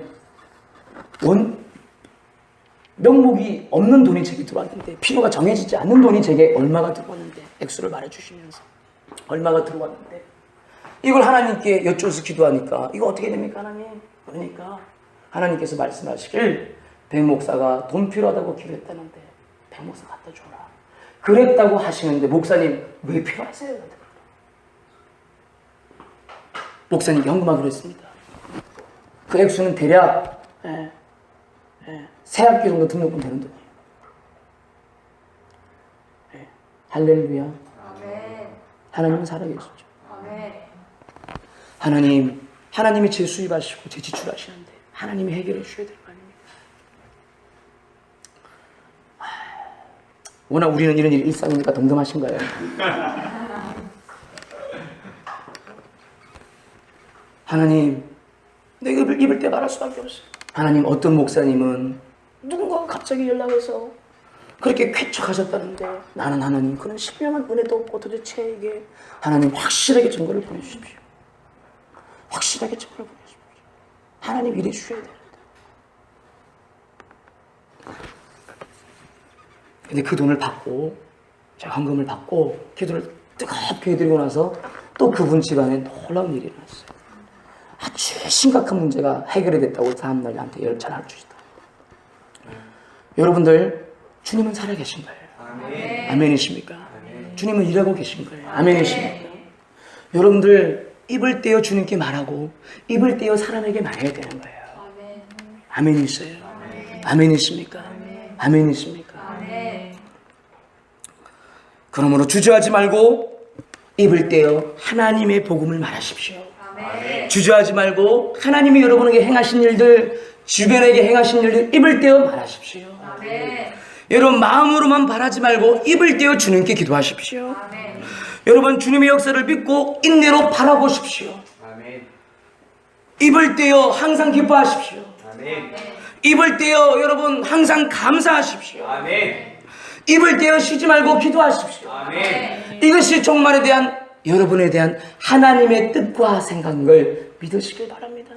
명목이 없는 돈이 제게 들어왔는데, 필요가 정해지지 않는 돈이 제게 얼마가 들어왔는데, 액수를 말해주시면서 얼마가 들어왔는데, 이걸 하나님께 여쭈어서 기도하니까 이거 어떻게 됩니까, 하나님? 그러니까 하나님께서 말씀하시길, 백 목사가 돈 필요하다고 기도했다는데 백 목사 갖다 줘라. 그랬다고 하시는데, 목사님 왜 필요하세요? 목사님 현금하기로 했습니다. 그 액수는 대략 새 학기 정도 등록금 되는 돈이에요. 할렐루야.
아멘.
하나님은 살아계시죠.
아멘.
하나님이 제 수입하시고 제 지출하시는데 하나님이 해결해 주셔야 될 거 아닙니까? 워낙 우리는 이런 일이 일상이니까 덤덤하신가요? 하나님, 내가 입을 때 말할 수밖에 없어요. 하나님, 어떤 목사님은 누군가가 갑자기 연락해서 그렇게 쾌척하셨다는데, 나는 하나님 그런 신명한 은혜도 없고 도대체 이게, 하나님 확실하게 증거를 보내주십시오. 확실하게 증거를 보내주십시오. 하나님 이래 주셔야 됩니다. 근데 그 돈을 받고, 제가 헌금을 받고 기도를 뜨겁게 해드리고 나서 또 그분 집안에 놀라운 일이 일어났어요. 아주 심각한 문제가 해결이 됐다고 다음날 나한테 전화를 주시다. 여러분들, 주님은 살아계신 거예요.
아멘.
아멘이십니까? 주님은 일하고 계신 거예요. 아멘이십니까? 여러분들, 입을 떼어 주님께 말하고 입을 떼어 사람에게 말해야 되는 거예요.
아멘.
아멘이세요? 아멘이십니까? 아멘이십니까?
아멘.
그러므로 주저하지 말고 입을 떼어 하나님의 복음을 말하십시오.
아멘.
주저하지 말고 하나님이 여러분에게 행하신 일들, 주변에게 행하신 일들 입을 떼어 말하십시오.
아멘.
여러분, 마음으로만 바라지 말고 입을 떼어 주님께 기도하십시오.
아멘.
여러분, 주님의 역사를 믿고 인내로 바라보십시오.
아멘.
입을 떼어 항상 기뻐하십시오.
아멘.
입을 떼어 여러분 항상 감사하십시오.
아멘.
입을 떼어 쉬지 말고 기도하십시오.
아멘.
이것이 종말에 대한, 여러분에 대한 하나님의 뜻과 생각인 걸 믿으시길 바랍니다.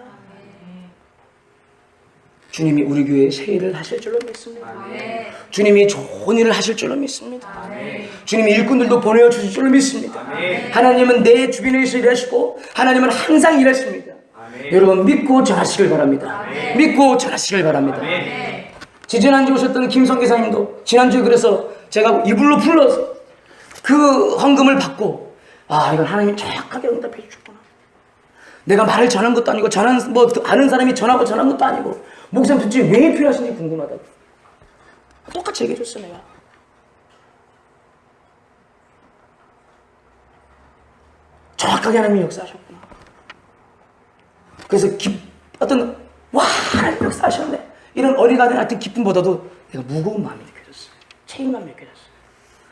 주님이 우리 교회에 새 일을 하실 줄로 믿습니다.
아멘.
주님이 좋은 일을 하실 줄로 믿습니다.
아멘.
주님이 일꾼들도 보내어 주실 줄로 믿습니다.
아멘.
하나님은 내 주변에서 일하시고 하나님은 항상 일하십니다.
아멘.
여러분, 믿고 전하시길 바랍니다.
아멘.
믿고 전하시길 바랍니다.
아멘.
지지난주에 오셨던 김성기사님도 지난주에 그래서 제가 이불로 불러서 그 헌금을 받고 이건 하나님이 정확하게 응답해 주셨구나. 내가 말을 전한 것도 아니고 아는 사람이 전하고 전한 것도 아니고 목사님 도대체 왜 필요하신지 궁금하다고. 똑같이 얘기해 줬어 내가. 정확하게 하나님이 역사하셨구나. 그래서 하나님 역사하셨네. 이런 어린아이들 같은 기쁨보다도 내가 무거운 마음이 느껴졌어요. 책임감이 느껴졌어요.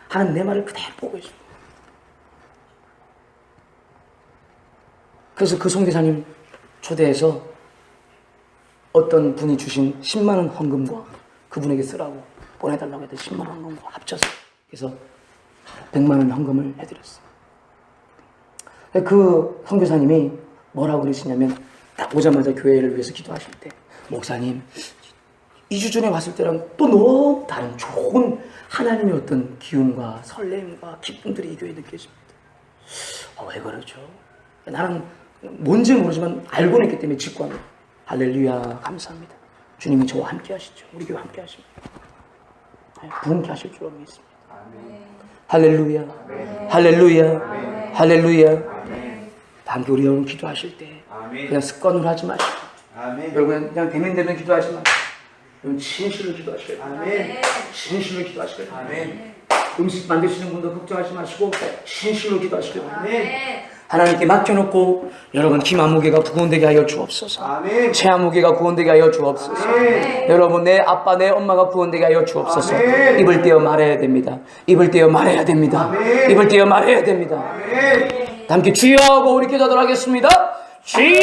하나님 내 말을 그대로 보고 있어요. 그래서 그 선교사님 초대해서 어떤 분이 주신 10만 원 헌금과 그분에게 쓰라고 보내달라고 했던 10만 원 헌금과 합쳐서 그래서 100만 원 헌금을 해드렸어요. 그 선교사님이 뭐라고 그러시냐면 딱 오자마자 교회를 위해서 기도하실 때 목사님 2주 전에 왔을 때랑 또 너무 다른 좋은 하나님의 어떤 기운과 설렘과 기쁨들이 이 교회에 느껴집니다. 왜 그러죠? 나는 뭔지 모르지만 알고는 있기 때문에 직관합니다. 할렐루야 감사합니다. 주님이 저와 함께 하시죠. 우리 교회 함께 하십니다. 부흥케 하실 줄 믿습니다. 할렐루야 할렐루야 할렐루야. 함께 우리 여러분 기도하실 때 그냥 습관으로 하지 마시고 여러분 그냥 대면대면 기도하지 마시고 여러분 진실로 기도하셔야 돼요. 진실로 기도하셔야 돼요. 음식 만드시는 분도 걱정하지 마시고 진실로 기도하시려고 하나님께 맡겨놓고 여러분 기만무게가 구원되게 하여 주옵소서. 체한무게가 구원되게 하여 주옵소서. 여러분 내 아빠 내 엄마가 구원되게 하여 주옵소서. 입을 떼어 말해야 됩니다. 입을 떼어 말해야 됩니다. 입을 떼어 말해야 됩니다. 함께 주여 하고 우리 기도하도록 하겠습니다. 주여